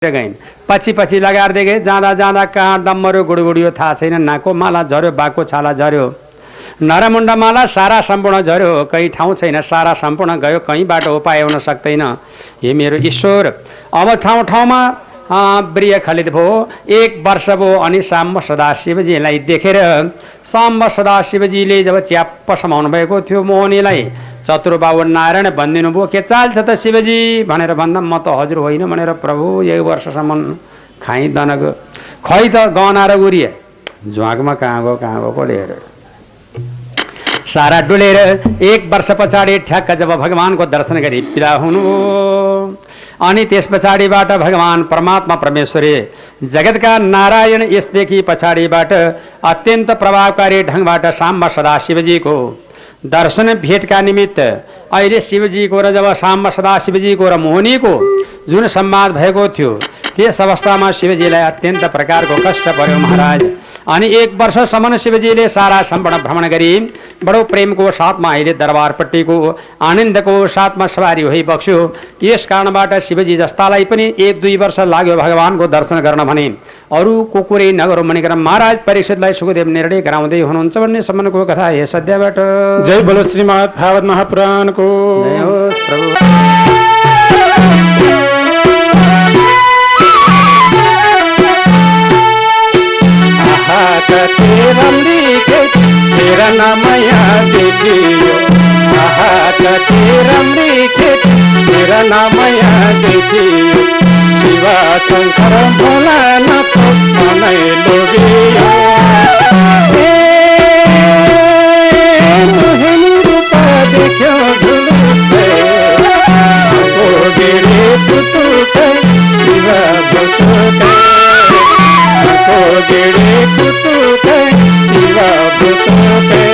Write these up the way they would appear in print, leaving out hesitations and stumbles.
गइन्। पछि पछि लगार्दै गए। जाँदा जाँदा कहाँ डम्मरो गुडगुडियो थाहा छैन। नाको माला झर्यो, बाको छाला झर्यो, नरमुण्ड माला सारा सम्पूर्ण झर्यो। कहीँ ठाउँ छैन, सारा सम्पूर्ण गयो, कहीँ बाटो उपाय हुन सक्दैन। हे मेरो ईश्वर, अब ठाउँ ठाउँमा प्रिय खलित भयो। 1 वर्ष भयो। अनि साम्ब सदाशिवजीलाई देखेर साम्ब सदाशिवजीले जब च्याप्प समाउनु भएको थियो मोहनीलाई, चतुर बाबु नारायण भनिदिनु भयो, के चाल छ त शिवजी भनेर भन्दा म त हजुर होइन भनेर प्रभु 1 वर्षसम्म खाइँदैन गयो। खै त गहना र उरिए झ्वाकमा कहाँ गएको लिएर सारा डुलेर 1 वर्ष पछाडि ठ्याक्क जब भगवानको दर्शन गरी विदा हुनुभयो। अनि त्यस पछाडिबाट भगवान परमात्मा परमेश्वरी जगतका नारायण यसदेखि पछाडिबाट अत्यन्त प्रभावकारी ढङ्गबाट साम्ब सदाशिवजीको दर्शन भेटका निमित्त अहिले शिवजीको र जब साम्ब सदाशिवजीको र मोहनीको जुन संवाद भएको थियो त्यस अवस्थामा शिवजीलाई अत्यन्त प्रकारको कष्ट पर्यो महाराज। अनि 1 वर्षसम्म शिवजीले सारा सम्पूर्ण भ्रमण गरी बडो प्रेमको साथमा अहिले दरबारपट्टिको आनन्दको साथमा सवारी होइ बक्स्यो। यस कारणबाट शिवजी जस्तालाई पनि 1-2 वर्ष लाग्यो भगवानको दर्शन गर्न भने अरू को कुरै नगरौँ भनिकन महाराज परीक्षितलाई सुखदेव निर्णय गराउँदै हुनुहुन्छ भन्ने सम्बन्धको कथा हे सद्यबाट। जय बोलो श्रीमद् भागवत महापुराणको जय होस् प्रभु। कति रम्री तेरा नामया देखियो, आहा कति रम्री तेरा नामया देखियो, शिवा शंकर भोलानाथ मनै लोभियो। मोहिनी रूप देख्यो झुलुक्कै, आँखो गेडे पुतुक्कै, शिवा भुतुक्कै, आँखो गेडे पुतुक्कै, शिवा भुतुक्कै।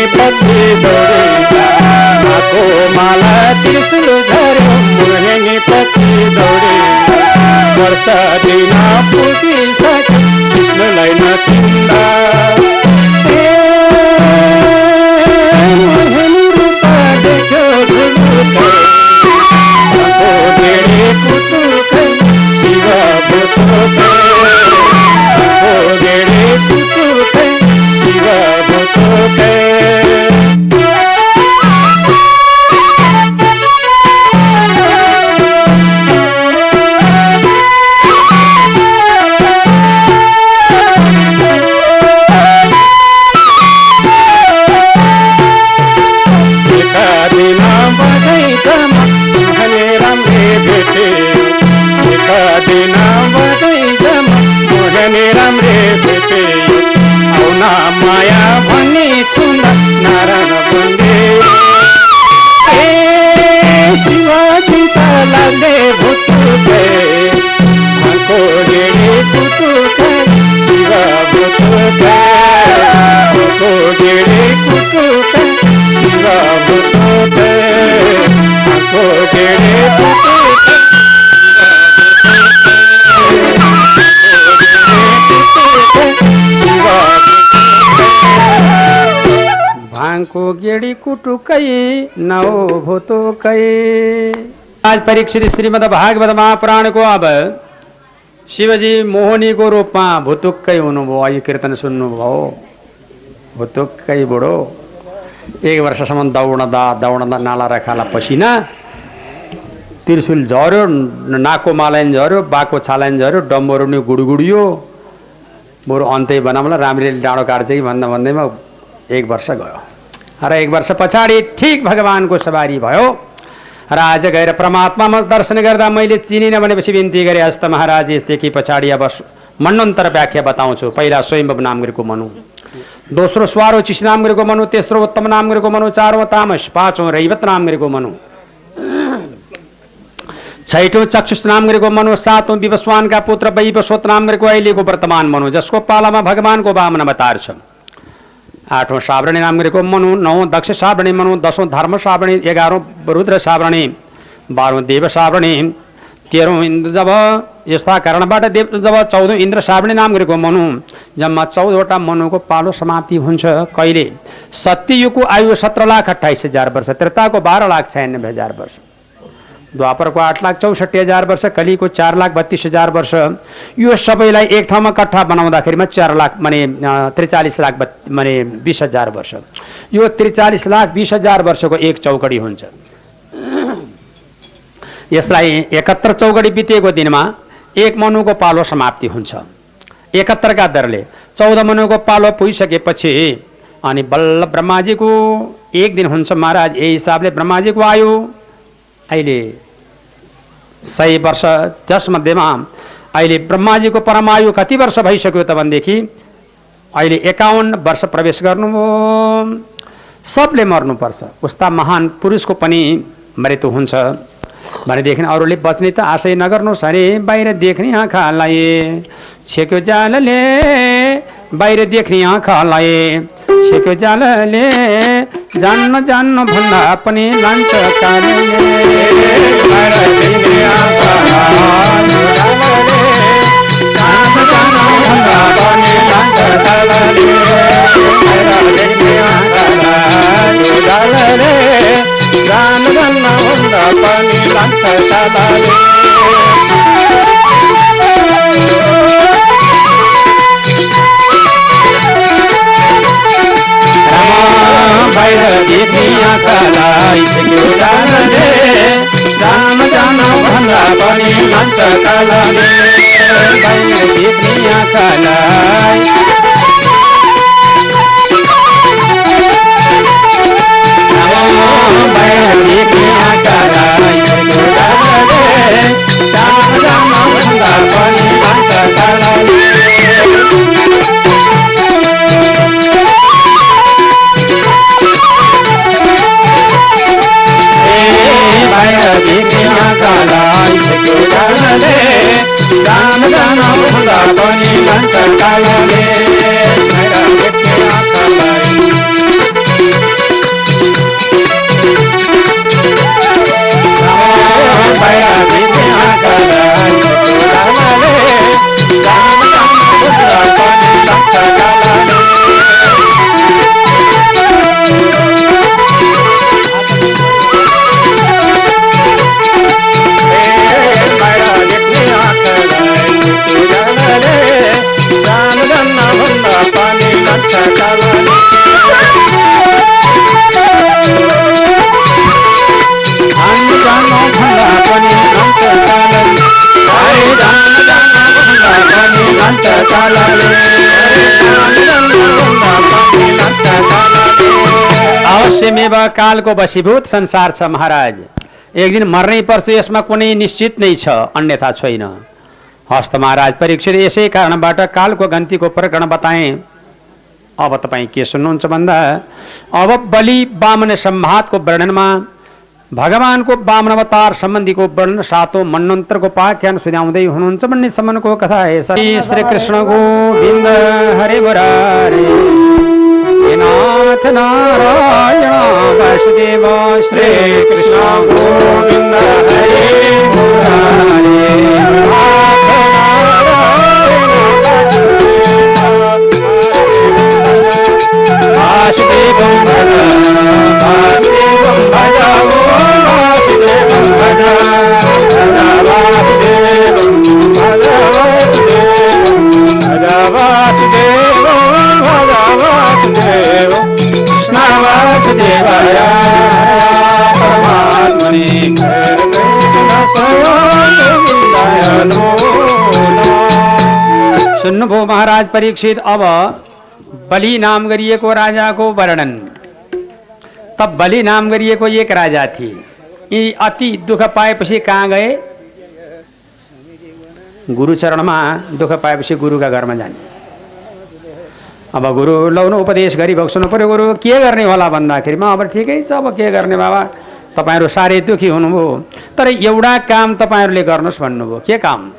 पछि दौडिँदा आको माला त्रिशूल झर्यो, मोहिनी पछि दौडिँदा वर्ष दिन पुगिसक्यो कृष्णलाई नचिन्दा। मोहिनी रूप देख्यो झुलुक्कै, आँखो गेडे पुतुक्कै, शिव भुतुक्कै, आँखो गेडे पुतुक्कै, शिव भुतुक्कै। माया भन्ने छुन्दा नारायण बन्दे, शिवजी त लाग्ने भुतुक्कै, आँखो गेडे पुतुक्कै, शिव भुतुक्कै, आँखो गेडे पुतुक्कै, शिव भुतुक्कै, आँखो गेडे पुतुक्कै, भाङको गेडी कुटुकै नौ भुतुकै। आज परीक्षित श्रीमद् भागवत महापुराणको अब शिवजी मोहनीको रूपमा भुतुक्कै हुनुभयो। यो कीर्तन सुन्नुभयो। भुतुक्कै बुढो 1 वर्षसम्म दौडँदा नाला रखाला पसिना, त्रिशूल झर्यो, नाको मालाइन झर्यो, बाको छालाइन झर्यो, डम्बरो नि गुडगुडियो। बरु अन्तै बनाउँला राम्ररी डाँडो काट्छ कि भन्दा भन्दैमा 1 वर्ष गयो। र 1 वर्ष पछाडि ठिक भगवानको सवारी भयो र आज गएर परमात्मामा दर्शन गर्दा मैले चिनिनँ भनेपछि बिन्ती गरे, हस्त महाराज यसदेखि पछाडि अब मन्वन्तर व्याख्या बताउँछु। पहिला स्वयम्भव नाम गरेको मनु, दोस्रो स्वारो चिस नाम गरेको मनु, तेस्रो उत्तम नाम गरेको मनु, चारौँ तामस, पाँचौँ रैवत नाम गरेको मनु, छैठौं चक्षुष नाम गरेको मनु, सातौं विवस्वानका पुत्र वैवस्वत नाम गरेको अहिलेको वर्तमान मनु, जसको पालामा भगवानको वामन अवतार छ। 8औं सावरणी नाम गरेको मनु, 9औं दक्ष सावरणी मनु, 10औं धर्म सावरणी, 11औं रुद्र सावरणी, 12औं देव सावरणी, 13औं इन्द्र जब यस्ता कारणबाट देव जब 14औं इन्द्र सावरणी नाम गरेको मनु, जम्मा 14वटा मनुको पालो समाप्ति हुन्छ कहिले? सत्ययुगको आयु 17,28,000 वर्ष, त्रेताको 12,96,000 वर्ष, द्वापरको 8,64,000 वर्ष, कलिको 4,32,000 वर्ष। यो सबैलाई एक ठाउँमा कट्ठा बनाउँदाखेरिमा 4 लाख माने 43 लाख माने 20,000 वर्ष। यो 43 लाख 20,000 वर्षको एक चौकडी हुन्छ। यसलाई 71 चौकडी बितेको दिनमा एक मनुको पालो समाप्ति हुन्छ। 71 का दरले 14 मनुको पालो पुगिसकेपछि अनि बल्ल ब्रह्माजीको एक दिन हुन्छ महाराज। यही हिसाबले ब्रह्माजीको आयु अहिले 100 वर्ष। त्यसमध्येमा अहिले ब्रह्माजीको परमायु कति वर्ष भइसक्यो त भनेदेखि अहिले 51 वर्ष प्रवेश गर्नुभयो। सबले मर्नुपर्छ, उस्ता महान पुरुषको पनि मृत्यु हुन्छ भनेदेखि अरूले बच्ने त आशै नगर्नुहोस् अरे। बाहिर देख्ने आँखालाई छेक्यो जालले, बाहिर देख्ने आँखालाई छेक्यो जालले, जान्न जान्न भन्दा पनि लान्छ कालले। बाहिर देख्ने आँखालाई जान्न जान्न भन्दा पनि लान्छ कालले, बाहिर देख्ने आँखालाई जालले, जान्न जान्न भन्दा पनि लान्छ कालले। बाहिर देख्ने आँखालाई छेक्यो जालले, जान जान भन्दा पनि लान्छ कालले। बाहिर देख्ने आँखालाई बाहिर देख्ने आँखालाई छेक्यो जालले, जान जान भन्दा पनि लान्छ कालले। बाहिर देख्ने आँखालाई छेक्यो जालले, जान जान भन्दा पनि लान्छ कालले। बाहिर देख्ने आँखालाई बाहिर देख्ने आँखालाई छेक्यो जालले, जान जान भन्दा पनि लान्छ कालले। अवश्यमेव कालको वशीभूत संसार छ महाराज। एक दिन मर्नै पर्छ, यसमा कुनै निश्चित नै छ, अन्यथा छैन। हस्त महाराज परीक्षित, यसै कारणबाट कालको गन्तीको प्रकरण बताएँ। अब तपाईँ के सुन्नुहुन्छ भन्दा अब बलि वामन संवादको वर्णनमा भगवानको वामन अवतार सम्बन्धीको वर्णन 7औं मन्वन्तरको पाख्यान सुनाउँदै हुनुहुन्छ भन्ने सम्मको कथा है। श्री कृष्ण गोविन्द हरे मुरारे, हे नाथ नारायण वासुदेव, श्री कृष्ण गोविन्द हरे मुरारे, नाथ नारायण वासुदेवं भज, वासुदेवं भज, वासुदेवं भज, वासुदेवं भज, वासुदेवं भज, वासुदेवं कृष्ण वासुदेवाय परमात्मने सुन्नुभयो महाराज परीक्षित। अब बलि नाम गरिएको राजाको वर्णन। तब बलि नाम गरिएको एक राजा थिए। यी अति दुःख पाएपछि कहाँ गए? गुरुचरणमा दुःख पाएपछि गुरुका घरमा जाने। अब गुरु लौन उपदेश गरी बक्सनु पर्यो। गुरु के गर्ने होला भन्दाखेरिमा अब ठिकै छ, अब के गर्ने बाबा, तपाईँहरू साह्रै दुःखी हुनुभयो, तर एउटा काम तपाईँहरूले गर्नुहोस् भन्नुभयो। के काम?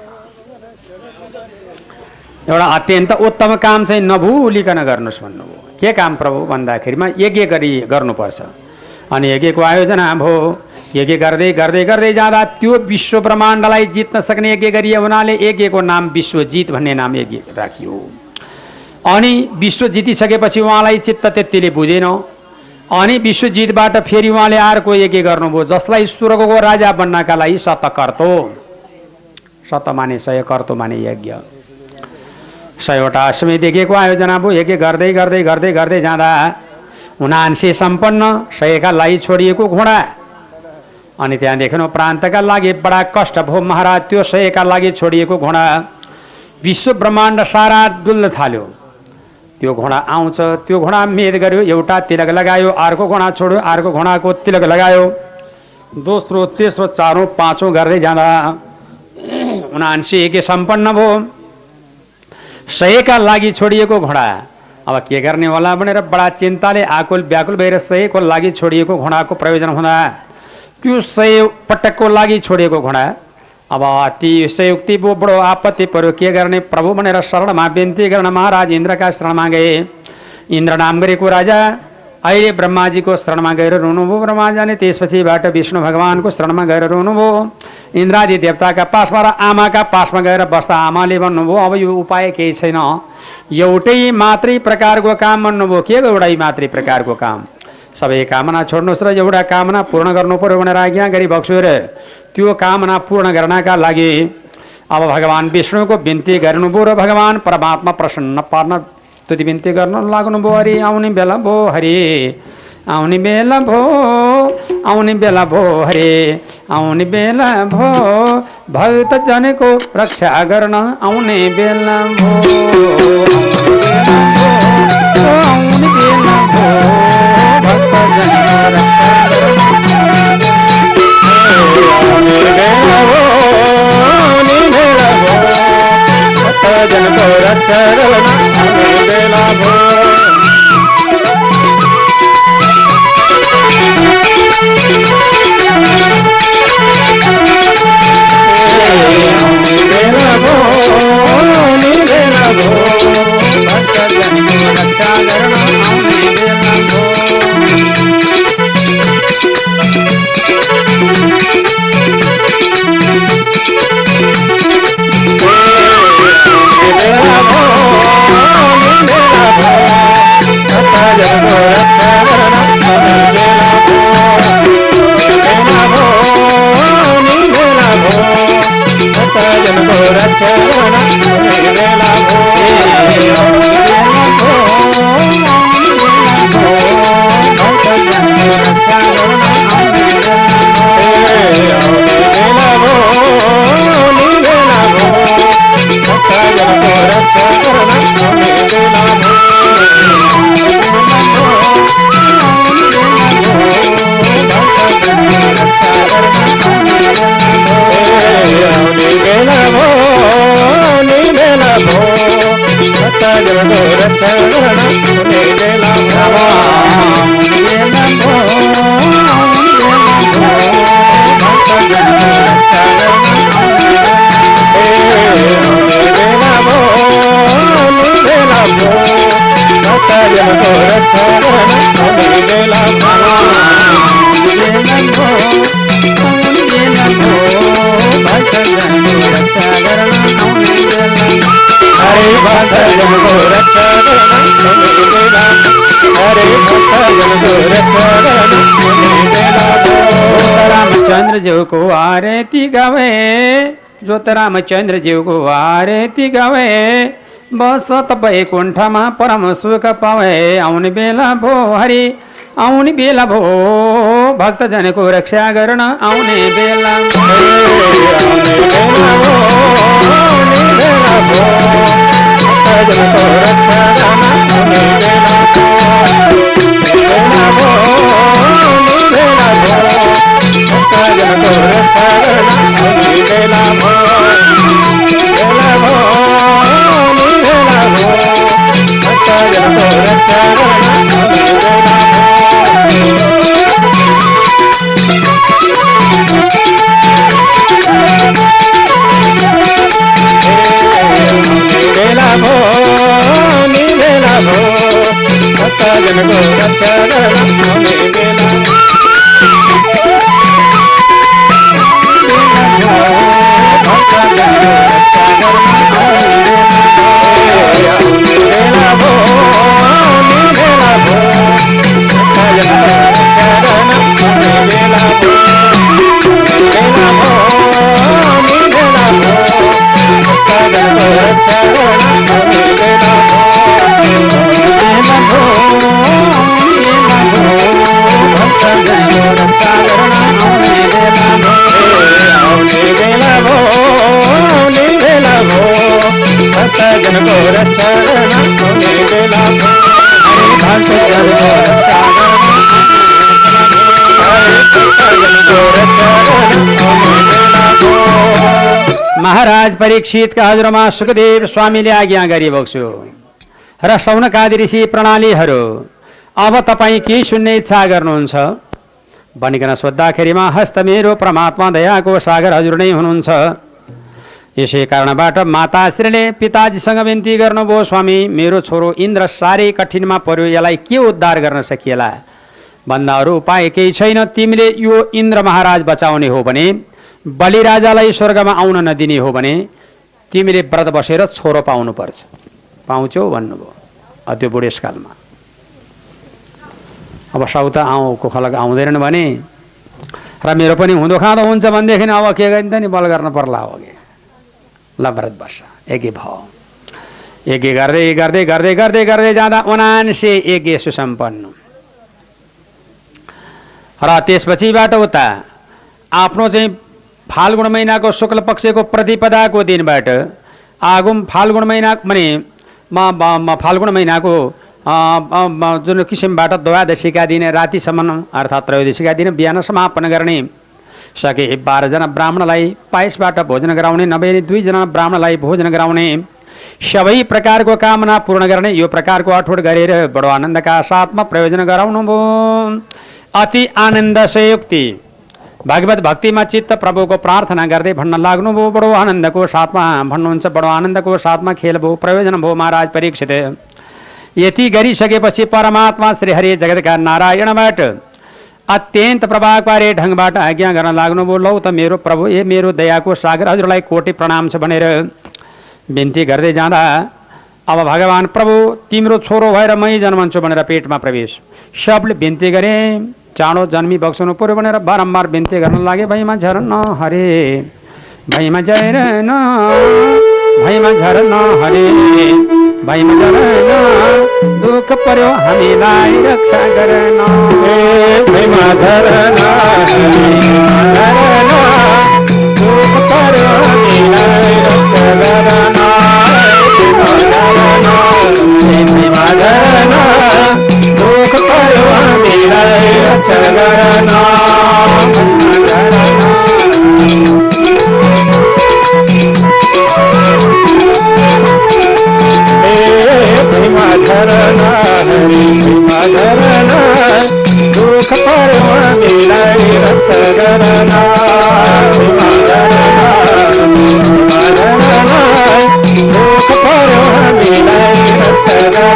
एउटा अत्यन्त उत्तम काम चाहिँ नभुलिकन गर्नुहोस् भन्नुभयो। के काम प्रभु भन्दाखेरिमा यज्ञ गर्नुपर्छ। अनि यज्ञको आयोजना भयो। यज्ञ गर्दै गर्दै गर्दै जाँदा त्यो विश्व ब्रह्माण्डलाई जित्न सक्ने यज्ञ गरिए हुनाले यज्ञको नाम विश्वजित भन्ने नाम यज्ञ राखियो। अनि विश्व जितिसकेपछि उहाँलाई चित्त त्यतिले बुझेन। अनि विश्वजितबाट फेरि उहाँले अर्को यज्ञ गर्नुभयो, जसलाई स्वर्गको राजा बन्नका लागि शतकर्तो, शत माने 100, कर्तो माने यज्ञ, 100वटा अश्वमेध यज्ञको आयोजना भयो। यज्ञ गर्दै गर्दै गर्दै गर्दै जाँदा 79 सम्पन्न 100का लागि छोडिएको घोडा। अनि त्यहाँ देख्नु प्रान्तका लागि बडा कष्ट भयो महाराज। त्यो 100का लागि छोडिएको घोडा विश्व ब्रह्माण्ड सारा डुल्न थाल्यो। त्यो घोडा आउँछ, त्यो घोडा मेद गर्यो, एउटा तिलक लगायो, अर्को घोडा छोड्यो, अर्को घोडाको तिलक लगायो, दोस्रो तेस्रो चारौँ पाँचौँ गर्दै जाँदा 79 यज्ञ सम्पन्न भयो। 100का लागि छोडिएको घोडा अब के गर्ने होला भनेर बडा चिन्ताले आकुल व्याकुल भएर 100को लागि छोडिएको घोडाको प्रयोजन हुँदा त्यो 100 पटकको लागि छोडिएको घोडा अब ती संयुक्ति बडो आपत्ति पर्यो। के गर्ने प्रभु भनेर शरणमा बिन्ती गर्न महाराज इन्द्रका शरणमा गए। इन्द्र नाम गरेको राजा अहिले ब्रह्माजीको शरणमा गएर रुनुभयो। ब्रह्माजीले त्यसपछिबाट विष्णु भगवानको शरणमा गएर रुनुभयो। इन्द्रादि देवताका पासमा र आमाका पासमा गएर बस्दा आमाले भन्नुभयो अब यो उपाय केही छैन, एउटै मात्रै प्रकारको काम भन्नुभयो। के एउटै मात्रै प्रकारको काम? सबै कामना छोड्नुहोस् र एउटा कामना पूर्ण गर्नु पर्यो भनेर आज्ञा गरिबक्छु रे। त्यो कामना पूर्ण गर्नका लागि अब भगवान विष्णुको बिन्ती गर्नुभयो र भगवान परमात्मा प्रसन्न पार्न स्तुति बिन्ती गर्न लाग्नुभयो। हरि आउने बेला भो, हरि आउने बेला भो, आउने बेला भो, हरि आउने बेला भो, भक्त जनको रक्षा गर्न आउने बेला भो, आउने बेला भो, भक्त जनको रक्षा गर्न आउने बेला भो, आउने बेला भो, भक्त जनको रक्षा गर्न आउने बेला भो। रामचंद्र जीव को आरती गावे, ज्योत रामचंद्र जीव को आरती गावे, बसत वैकुण्ठमा परम सुख पावे। आउने बेला भो, हरि आउने बेला भो, भक्त जनको रक्षा गर्न आउने बेला भो, आउने बेला भो, आउने बेला भो, भक्त जनको रक्षा गर्न आउने बेला भो, बेला भो, आउने बेला भो, भक्त जनको रक्षा गर्न आउने बेला भो, बेला भो, आउने बेला भो, भक्त जनको रक्षा गर्न आउने बेला भो। बेला भो, नि बेला भो, भक्त महाराज परीक्षितका हजुरमा सुखदेव स्वामीले आज्ञा गरिबक्छु र शौनकादि ऋषि प्रणालीहरू अब तपाईँ के सुन्ने इच्छा गर्नुहुन्छ भनिकन सोद्धाखेरिमा हस्त मेरो परमात्मा दयाको सागर हजुर नै हुनुहुन्छ। यसै कारणबाट माताश्रीले पिताजीसँग विन्ती गर्नुभयो, स्वामी मेरो छोरो इन्द्र साह्रै कठिनमा पर्यो, यसलाई के उद्धार गर्न सकिएला भन्दा अरू उपाय केही छैन। तिमीले यो इन्द्र महाराज बचाउने हो भने, बलिराजालाई स्वर्गमा आउन नदिने हो भने तिमीले व्रत बसेर छोरो पाउनुपर्छ। पाउँछौ भन्नुभयो त्यो बुढेसकालमा। अब साउथ आउँको खलक आउँदैनन् भने र मेरो पनि हुँदो खाँदो हुन्छ भनेदेखि अब के गरिन्छ नि, बल गर्न पर्ला हो कि ल व्रत बस। यज्ञ भयो, यज्ञ गर्दै गर्दै गर्दै गर्दै गर्दै जाँदा 79 यज्ञ सुसम्पन्न र त्यसपछिबाट उता आफ्नो चाहिँ फाल्गुन महिनाको शुक्ल पक्षको प्रतिपदाको दिनबाट आगुम फाल्गुन महिना माने फाल्गुन महिनाको जुन किसिमबाट द्वादशीका दिन रातिसम्म अर्थात् त्रयोदशीका दिन बिहान समापन गर्ने, सके 12 जना ब्राह्मणलाई पायसबाट भोजन गराउने, नभए 2 जना ब्राह्मणलाई भोजन गराउने, सबै प्रकारको कामना पूर्ण गर्ने, यो प्रकारको अठोट गरेर बडो आनन्दका साथमा प्रयोजन गराउनु भयो। अति आनन्द संयुक्ति भगवत भक्तिमा चित्त प्रभुको प्रार्थना गर्दै भन्न लाग्नुभयो। बडो आनन्दको साथमा भन्नुहुन्छ, बडो आनन्दको साथमा खेल भयो, प्रयोजन भयो महाराज परीक्षित। यति गरिसकेपछि परमात्मा श्री हरि जगतका नारायणबाट अत्यन्त प्रभावकारी ढङ्गबाट आज्ञा गर्न लाग्नुभयो, लौ त मेरो प्रभु, ए मेरो दयाको सागर हजुरलाई कोटि प्रणाम छ भनेर बिन्ती गर्दै जाँदा अब भगवान प्रभु तिम्रो छोरो भएर मै जन्मन्छु भनेर पेटमा प्रवेश। सबले बिन्ती गरे, चाँडो जन्मी बक्सनु पर्यो भनेर बारम्बार बिन्ती गर्न लागे। भैमा झरन हरे, भैमा झरन, भैमा झरन हरे, भैमा झरन, दुःख पर्यो हामीलाई रक्षा गर्न। भैमा झरन दुःख पर्यो हामीलाई रक्षा गर्न। भैमा झरन दुःख पर्यो हामीलाई रक्षा गर्न। भैमा झरन हरि, भैमा झरन दुःख पर्यो हामीलाई रक्षा गर्न। भैमा झरन, भैमा झरन दुःख पर्यो हामीलाई रक्षा गर्न।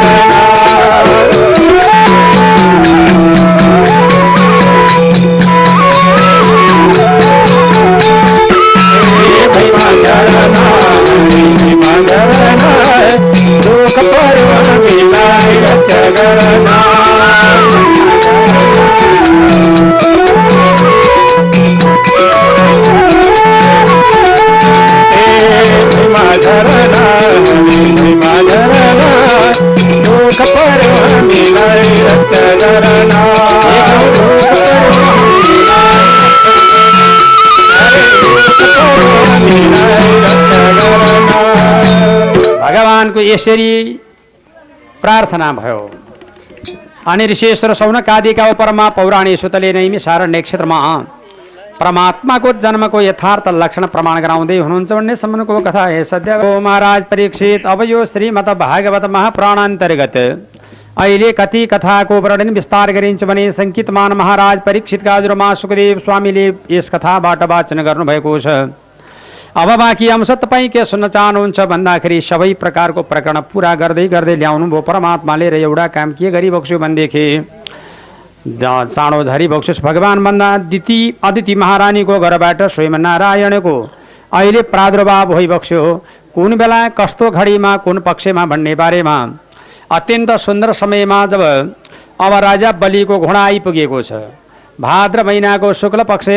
भैमा झरन हरि, भैमा झरन दुःख पर्यो हामीलाई रक्षा गर्न। भैमा झरन हरि, भैमा झरन दुःख पर्यो हामीलाई रक्षा गर्न। भगवानको यसरी प्रार्थना भयो। अनि ऋषेश्वर शौनकादिका उपरमा पौराणिक सुतले नैमिषारण्य क्षेत्रमा परमात्माको जन्मको यथार्थ लक्षण प्रमाण गराउँदै हुनुहुन्छ भन्ने सम्बन्धको कथा हे सद्य हो महाराज परीक्षित। अब यो श्रीमद् भागवत महापुराण अन्तर्गत अहिले कति कथाको वर्णन विस्तार गरिन्छ भने सङ्केतमान महाराज परीक्षितका हजुरमा सुखदेव स्वामीले यस कथाबाट वाचन गर्नुभएको छ। अब बाँकी अंश तपाईँ के सुन्न चाहनुहुन्छ भन्दाखेरि सबै प्रकारको प्रकरण पुरा गर्दै गर्दै ल्याउनु भयो परमात्माले। र एउटा काम के गरिबक्स्यो भनेदेखि चाँडो झरिबक्सोस् भगवान भन्दा अदिति महारानीको घरबाट स्वयं नारायणको अहिले प्रादुर्भाव भइबक्स्यो। कुन बेला कस्तो घडीमा कुन पक्षमा भन्ने बारेमा अत्यन्त सुन्दर समयमा जब अब राजा बलिको घोडा आइपुगेको छ। भाद्र महिनाको शुक्ल पक्ष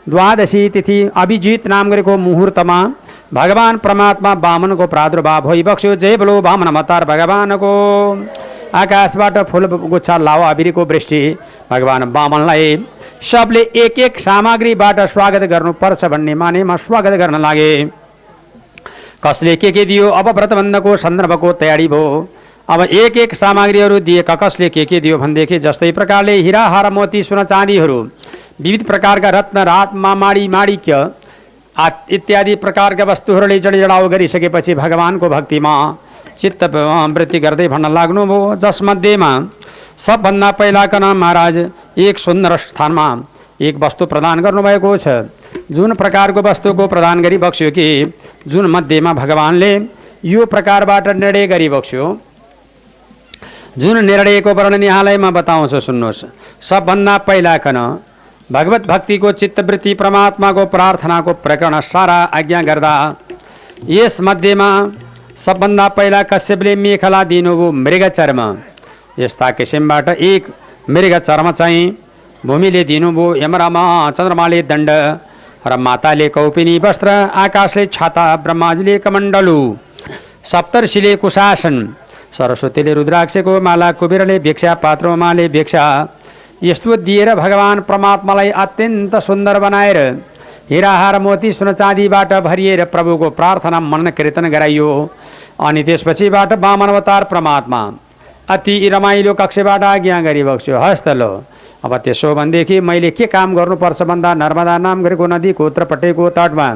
द्वादशी तिथि अभिजित नाम गरेको मुहुर्तमा भगवान परमात्मा वामनको प्रादुर्भाव भइबक्स्यो। जय बोलो वामन अवतार भगवानको। आकाशबाट फुल गुच्छा लावा अबिरको वृष्टि भगवान वामनलाई सबले एक एक सामग्रीबाट स्वागत गर्नुपर्छ भन्ने मानेमा स्वागत गर्न लागे। कसले के दियो अब व्रतबन्धको सन्दर्भको तयारी भयो। अब एक एक सामग्रीहरू दिए कसले के दियो भनेदेखि जस्तै प्रकारले हिरा हार मोती सुन चाँदीहरू विविध प्रकारका रत्न रात माडी माणिक्य इत्यादि प्रकारका वस्तुहरूले जडीजडाउ गरिसकेपछि भगवानको भक्तिमा चित्त वृत्ति गर्दै भन्न लाग्नुभयो। जसमध्येमा सबभन्दा पहिलाकन महाराज एक सुन्दर स्थानमा एक वस्तु प्रदान गर्नुभएको छ। जुन प्रकारको वस्तुको प्रदान गरी बक्स्यो कि जुन मध्येमा भगवानले यो प्रकारबाट निर्णय गरी बक्स्यो। जुन निर्णयको वर्णन यहाँलाई म बताउँछु, सुन्नुहोस्। सबभन्दा पहिलाकन भगवत भक्तिको चित्तवृत्ति परमात्माको प्रार्थनाको प्रकरण सारा आज्ञा गर्दा यस मध्येमा सबभन्दा पहिला कश्यपले मेखला दिनुभयो मृग चर्म। यस्ता किसिमबाट एक मृग चर्म चाहिँ भूमिले दिनुभयो, यमरामा चन्द्रमाले दण्ड र माताले कौपिनी वस्त्र, आकाशले छाता, ब्रह्माजीले कमण्डलु, सप्तर्षिले कुशासन, सरस्वतीले रुद्राक्षको माला, कुबेरले भिक्षा, पात्रोमाले भिक्षा, यस्तो दिएर भगवान परमात्मालाई अत्यन्त सुन्दर बनाएर हिराहार मोती सुन चाँदीबाट भरिएर प्रभुको प्रार्थना मनन कीर्तन गराइयो। अनि त्यसपछिबाट वामन अवतार परमात्मा अति रमाइलो कक्षबाट आज्ञा गरी बक्स्यो। हस्त लो, अब त्यसो भनेदेखि मैले के काम गर्नुपर्छ भन्दा नर्मदा नाम गरेको नदीको उत्तरपट्टिको तटमा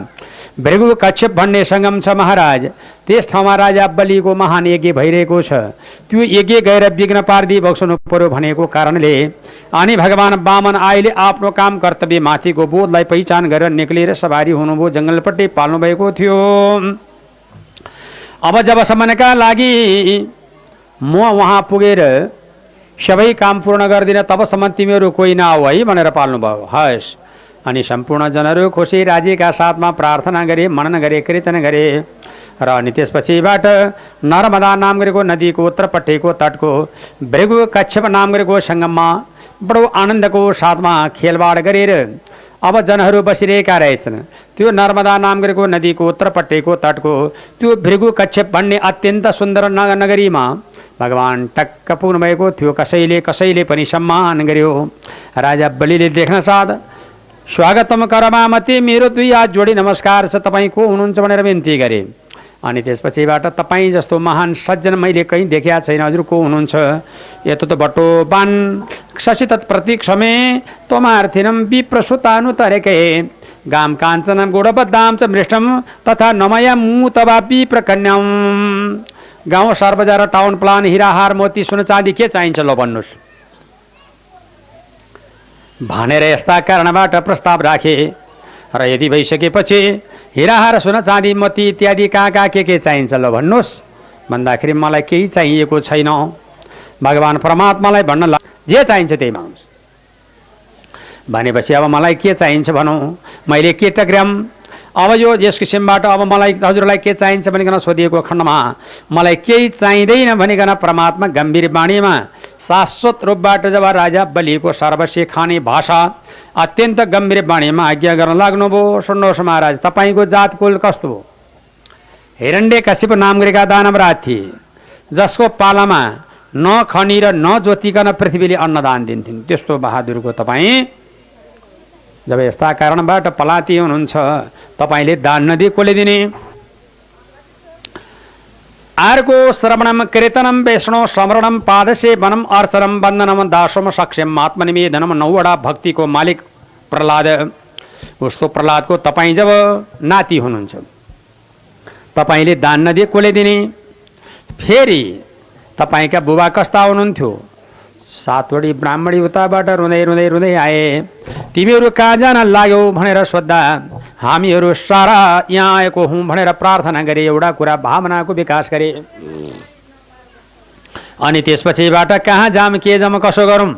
भृगु कच्छप भन्ने सङ्गम छ महाराज। त्यस ठाउँमा राजा बलिको महान यज्ञ भइरहेको छ। त्यो यज्ञ गएर विघ्न पारिदिई बक्सनु पर्यो भनेको कारणले अनि भगवान वामन आइले आफ्नो काम कर्तव्य माथिको बोधलाई पहिचान गरेर निक्लिएर सवारी हुनुभयो, जङ्गलपट्टि पाल्नु भएको थियो। अब जबसम्मका लागि म वहाँ पुगेर सबै काम पूर्ण गर्दिन तबसम्म तिमीहरू कोही नआऊ है भनेर पाल्नुभयो। हस्, अनि सम्पूर्ण जनहरू खुसी राजीका साथमा प्रार्थना गरे, मनन गरे, कीर्तन गरे र अनि त्यसपछिबाट नर्मदा नाम गरेको नदीको उत्तरपट्टिको तटको भृगु कच्छप नाम गरेको सङ्गममा बडो आनन्दको साथमा खेलबाड गरेर अब जनहरू बसिरहेका रहेछन्। त्यो नर्मदा नाम गरेको नदीको उत्तरपट्टिको तटको त्यो भृगु कच्छप भन्ने अत्यन्त सुन्दर नगरीमा भगवान टक्क पुग्नु भएको थियो। कसैले पनि सम्मान गर्यो। राजा बलिले देख्न साथ स्वागतम करमामती, मेरो दुई हात जोडी नमस्कार छ, तपाईँ को हुनुहुन्छ भनेर बिन्ती गरे। अनि त्यसपछिबाट तपाईँ जस्तो महान सज्जन मैले कहीँ देखिया छैन, हजुर को हुनुहुन्छ? यतो त बटो बान शशि तत्प्रतीक समय तोमार्थिनम विप्रसुतानुतरेके गाम काञ्चनम गुणबद्धाम च मृष्टम तथा नमया मुतवा विप्रकन्याम। गाउँ सहर बजार टाउन प्लान हिराहार मोती सुन चाँदी के चाहिन्छ ल भन्नुहोस् भनेर यस्ता कारणबाट प्रस्ताव राखे। र यदि भइसकेपछि हिराहार सुन चाँदी मोती इत्यादि कहाँ के चाहिन्छ ल भन्नुहोस् भन्दाखेरि मलाई केही चाहिएको छैन। भगवान परमात्मालाई भन्न जे चाहिन्छ त्यही माग्नुहोस् भनेपछि अब मलाई के चाहिन्छ भनौँ, मैले के टक्र्याम। अब यो यस किसिमबाट अब मलाई हजुरलाई के चाहिन्छ भनिकन सोधिएको खण्डमा मलाई केही चाहिँदैन भनिकन परमात्मा गम्भीर वाणीमा शाश्वत रूपबाट जब राजा बलिको सर्वस्व खाने भाषा अत्यन्त गम्भीर वाणीमा आज्ञा गर्न लाग्नुभयो। सुन्नुहोस् महाराज, तपाईँको जातकुल कस्तो हो? हिरण्यकशिप नाम गरेका दानवराज थिए, जसको पालामा न खनी र न जोतिकन पृथ्वीले अन्नदान दिन्थिन्। त्यस्तो बहादुरको तपाईँ जब यस्ता कारणबाट पलाती हुनुहुन्छ, तपाईँले दान नदिई कसले दिने? अर्को श्रवणम कीर्तनम वैष्णव स्मरणम पादसेवनम अर्चनम वन्दनम दासम सक्षम आत्मनिवेदनम। 9वटा भक्तिको मालिक प्रहलाद। उस्तो प्रहलादको तपाईँ जब नाति हुनुहुन्छ, तपाईँले दान नदिए कसले दिने? फेरि तपाईँका बुबा कस्ता हुनुहुन्थ्यो? 7वटी ब्राह्मणी उताबाट रुँदै रुँदै रुँदै आए। तिमीहरू कहाँ जान लाग्यौ भनेर सोद्धा हामीहरू सारा यहाँ आएको हौँ भनेर प्रार्थना गरे। एउटा कुरा भावनाको विकास गरे। अनि त्यसपछिबाट कहाँ जाम के जम कसो गरौँ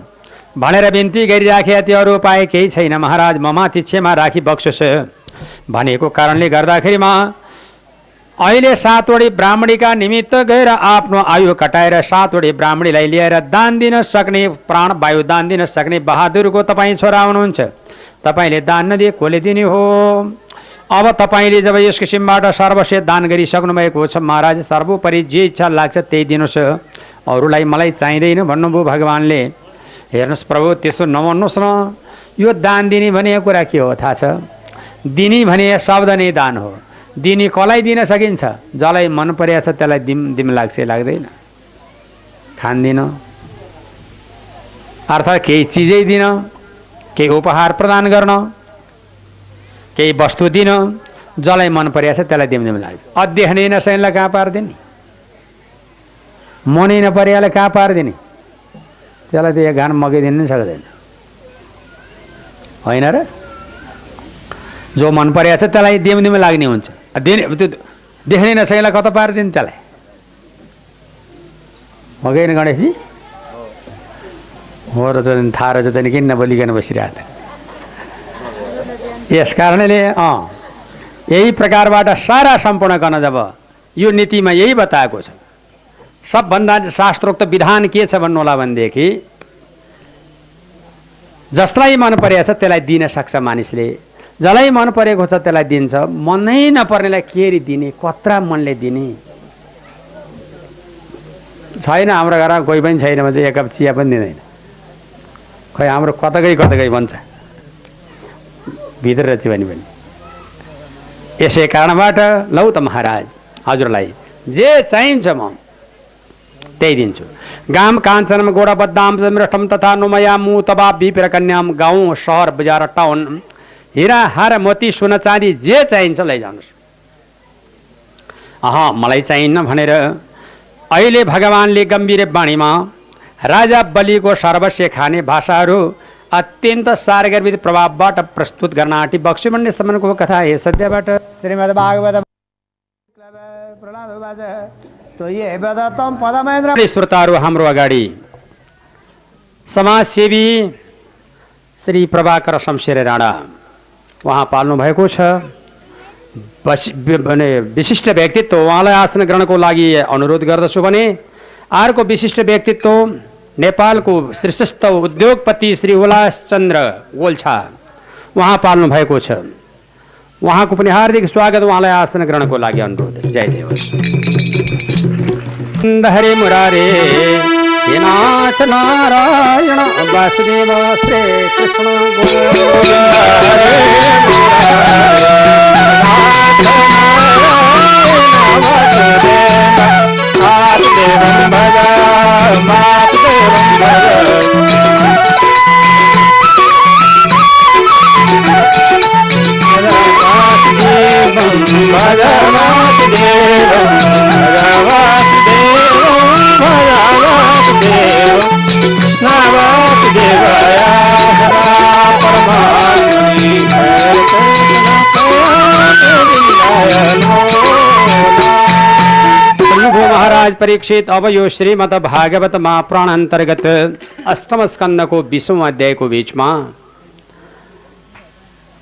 भनेर बिन्ती गरिराखे। त्यो अरू उपाय केही छैन महाराज, म माथि क्षमा राखी बक्सोस् भनेको कारणले गर्दाखेरिमा अहिले 7वटी ब्राह्मणीका निमित्त गएर आफ्नो आयु कटाएर 7वटी ब्राह्मणीलाई लिएर दान दिन सक्ने, प्राण वायु दान दिन सक्ने बहादुरको तपाईँ छोरा हुनुहुन्छ। तपाईँले दान नदिए कसले दिने हो? अब तपाईँले जब यस किसिमबाट सर्वस्व दान गरिसक्नु भएको छ महाराज, सर्वोपरि जे इच्छा लाग्छ त्यही दिनुहोस्, अरूलाई मलाई चाहिँदैन भन्नुभयो भगवानले। हेर्नुहोस् प्रभु, त्यसो नभन्नुहोस् न। यो दान दिने भने कुरा के हो थाहा छ? दिने भने शब्द नै दान हो। दिने कसलाई दिन सकिन्छ? जसलाई मन परेको छ त्यसलाई दिम लाग्छ, लाग्दैन? खान्दिन अर्थात् केही चिजै दिन, केही उपहार प्रदान गर्न, केही वस्तु दिन, जसलाई मन परेको छ त्यसलाई दिम दिम लाग्छ। अध्ययनै नसैनलाई कहाँ पारिदिने, मनै नपरेलाई कहाँ पारिदिने, त्यसलाई त एक घान मगाइदिनु नि सक्दैन होइन र। जो मन परेको छ त्यसलाई दिम दिम लाग्ने हुन्छ। त्यो देख्ने नसैनलाई कता पारिदिने त्यसलाई, हो कि गणेशजी? हो र, त थाहा रहेछ त किन नबोलिकन बसिरहेको त। यस कारणले यही प्रकारबाट सारा सम्पूर्ण गर्न, जब यो नीतिमा यही बताएको छ, सबभन्दा शास्त्रोक्त विधान के छ भन्नु होला भनेदेखि जसलाई मन परेको छ त्यसलाई दिन सक्छ मानिसले, जसलाई मन परेको छ त्यसलाई दिन्छ, मनै नपर्नेलाई केरी दिने, कत्रा मनले दिने छैन। हाम्रो घरमा कोही पनि छैन भने चाहिँ एक कप चिया पनि दिँदैन, खै हाम्रो कतकै कतकै भन्छ भित्र रहेछ भने पनि। यसै कारणबाट लौ त महाराज, हजुरलाई जे चाहिन्छ म त्यही दिन्छु। गाम काञ्चनम गोडाबद्दाम मृष्टम तथा नुमया मु तबा विपिर कन्याम, गाउँ सहर बजार टाउन हिरा हार मोती सुन चाँदी जे चाहिन्छ लैजानुहोस्। मलाई चाहिन्न भनेर अहिले भगवानले गम्भीर वाणीमा राजा बलिको सर्वस्व खाने भाषाहरू अत्यन्त सारगर्भित प्रभावबाट प्रस्तुत गर्न आँटी बक्सीमण्डे सम्मको कथा हे सद्यबाट श्रीमद् भागवत श्रोताहरू हाम्रो अगाडि समाजसेवी श्री प्रभाकर शमशेर राणा उहाँ पाल्नु भएको छ। विशिष्ट व्यक्तित्व, उहाँलाई आसन ग्रहणको लागि अनुरोध गर्दछु भने अर्को विशिष्ट व्यक्तित्व नेपालको श्रेष्ठ उद्योगपति श्री उल्लासचन्द्र गोल्छा उहाँ पाल्नु भएको छ। उहाँको पनि हार्दिक स्वागत, उहाँलाई आसन ग्रहणको लागि अनुरोध। जय देव। हरे मुरारे हे नाथ नारायण वासुदेव श्री कृष्ण महाराज परीक्षित, अब यो श्रीमद् भागवत महापुराण अंतर्गत अष्टम स्कंद को 20वां अध्याय को बीच में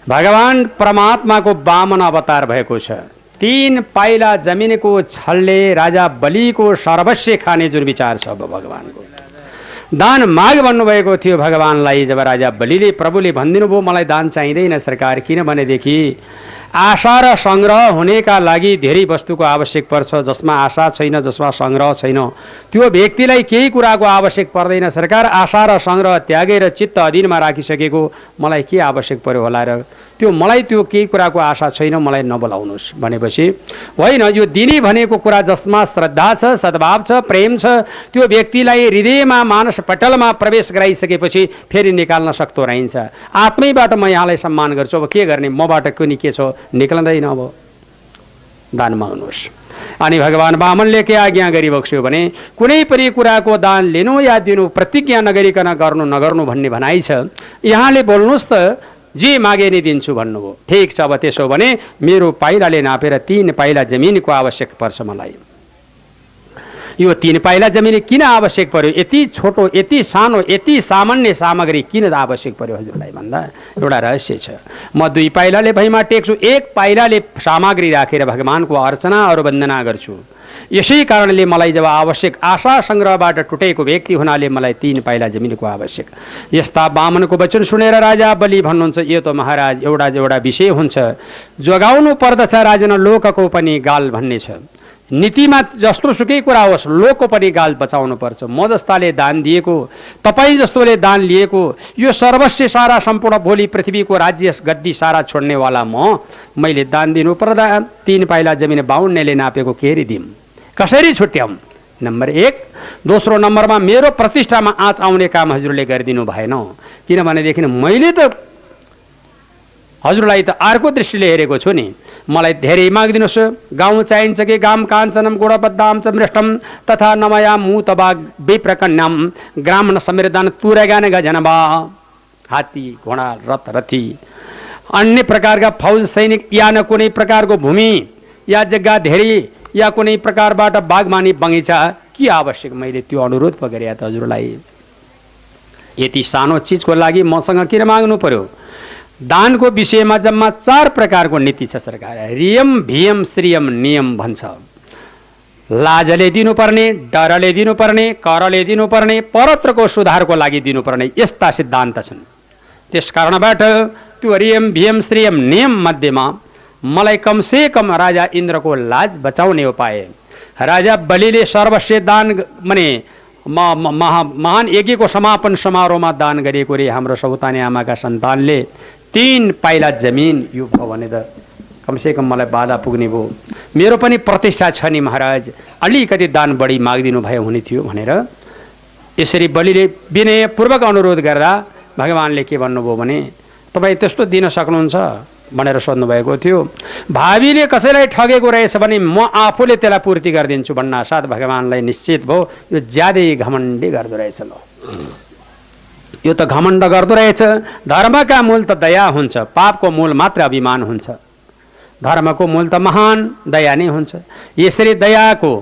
भगवान परमात्मा को वामन अवतार भएको छ। 3 पाइला जमीन को छलले राजा बलि को सर्वस्व खाने जुन विचार छ भगवान को दान माग भन्नुभएको थियो भगवानलाई। जब राजा बलिले प्रभुले भनिदिनु भयो मलाई दान चाहिँदैन सरकार, किनभनेदेखि आशा र संग्रह हुनेका लागि धेरै वस्तुको आवश्यक पर्छ। जसमा आशा छैन, जसमा संग्रह छैन, त्यो व्यक्तिलाई केही कुराको आवश्यक पर्दैन। सरकार आशा र संग्रह त्यागेर चित्त अधीनमा राखिसकेको, मलाई के आवश्यक पर्यो होला र त्यो मलाई त्यो केही कुराको आशा छैन, मलाई नबोलाउनुहोस् भनेपछि होइन। यो दिने भनेको कुरा जसमा श्रद्धा छ, सद्भाव छ, प्रेम छ, त्यो व्यक्तिलाई हृदयमा मानस पटलमा प्रवेश गराइसकेपछि फेरि निकाल्न सक्दो रहन्छ। आत्मैबाट म यहाँलाई सम्मान गर्छु, अब के गर्ने, मबाट कुनै के छ निक्लँदैन, अब दान माग्नुहोस्। अनि भगवान वामनले के आज्ञा गरिबक्स्यो भने कुनै पनि कुराको दान लिनु या दिनु प्रतिज्ञा नगरिकन गर्नु नगर्नु भन्ने भनाइ छ। यहाँले बोल्नुहोस् त, जे मागे नि दिन्छु भन्नुभयो। ठिक छ, अब त्यसो भने मेरो पाइलाले नापेर 3 पाइला जमिनको आवश्यक पर्छ मलाई। यो 3 पाइला जमिन किन आवश्यक पर्यो? यति छोटो, यति सानो, यति सामान्य सामग्री किन आवश्यक पर्यो हजुरलाई भन्दा एउटा रहस्य छ। म 2 पाइलाले भैमा टेक्छु, 1 पाइलाले सामग्री राखेर भगवानको अर्चना अरू वन्दना गर्छु। यसै कारणले मलाई जब आवश्यक आशा संग्रहबाट टुटेको व्यक्ति हुनाले मलाई 3 पाइला जमिनको आवश्यक। यस्ता वामनको वचन सुनेर राजा बलि भन्नुहुन्छ, यो त महाराज एउटा विषय हुन्छ, जोगाउनु पर्दछ राजन लोकको पनि गाल भन्ने छ। नीतिमा जस्तो सुकै कुरा होस्, लोकको पनि गाल बचाउनु पर्छ। म जस्ताले दान दिएको, तपाईँ जस्तोले दान लिएको, यो सर्वस्व सारा सम्पूर्ण भोलि पृथ्वीको राज्य गद्दी सारा छोड्नेवाला मैले दान दिनु पर्दा 3 पाइला जमिन 52ले नापेको केरी दिउँ, कसरी छुट्याउँ? नम्बर 1। दोस्रो नम्बरमा मेरो प्रतिष्ठामा आँच आउने काम हजुरले गरिदिनु भएन, किनभनेदेखि मैले त हजुरलाई त अर्को दृष्टिले हेरेको छु नि, मलाई धेरै मागिदिनुहोस्। गाउँ चाहिन्छ कि गाम काञ्चनम गुणबद्धाम च मृष्टम तथा नमया मुतबा विप्रकन्याम ग्रामण समृद्धन तुरगान गजनबा। हात्ती घोडा रथ रथी अन्य प्रकारका फौज सैनिक या न कुनै प्रकारको भूमि या जग्गा धेरै या कुनै प्रकारबाट बागवानी बगैँचा के आवश्यक, मैले त्यो अनुरोध पो गरेँ त हजुरलाई। यति सानो चिजको लागि मसँग किन माग्नु पर्यो? दानको विषयमा जम्मा 4 प्रकारको नीति छ सरकार। रियम भियम श्रियम नियम भन्छ। लाजले दिनुपर्ने, डरले दिनुपर्ने, करले दिनुपर्ने, परत्रको सुधारको लागि दिनुपर्ने, यस्ता सिद्धान्त छन्। त्यस कारणबाट त्यो रियम भियम श्रियम नियम मध्येमा मलाई कमसे कम राजा इन्द्रको लाज बचाउने उपाय, राजा बलिले सर्वस्व दान माने महान यज्ञको समापन समारोहमा दान गरेको रे हाम्रो सौतानी आमाका सन्तानले 3 पाइला जमिन यो भयो भने त कमसे कम मलाई बाधा पुग्ने भयो। मेरो पनि प्रतिष्ठा छ नि महाराज, अलिकति दान बढी मागिदिनु भए हुने थियो भनेर यसरी बलिले विनयपूर्वक अनुरोध गर्दा भगवानले के भन्नुभयो भने तपाईँ त्यस्तो दिन सक्नुहुन्छ भनेर सोध्नु भएको थियो। भावीले कसैलाई ठगेको रहेछ भने म आफूले त्यसलाई पूर्ति गरिदिन्छु भन्न साथ भगवानलाई निश्चित भयो यो ज्यादै घमण्डी गर्दो रहेछ। ल यो त घमण्ड गर्दो रहेछ। धर्मका मूल त दया हुन्छ, पापको मूल मात्र अभिमान हुन्छ। धर्मको मूल त महान दया नै हुन्छ। यसरी दयाको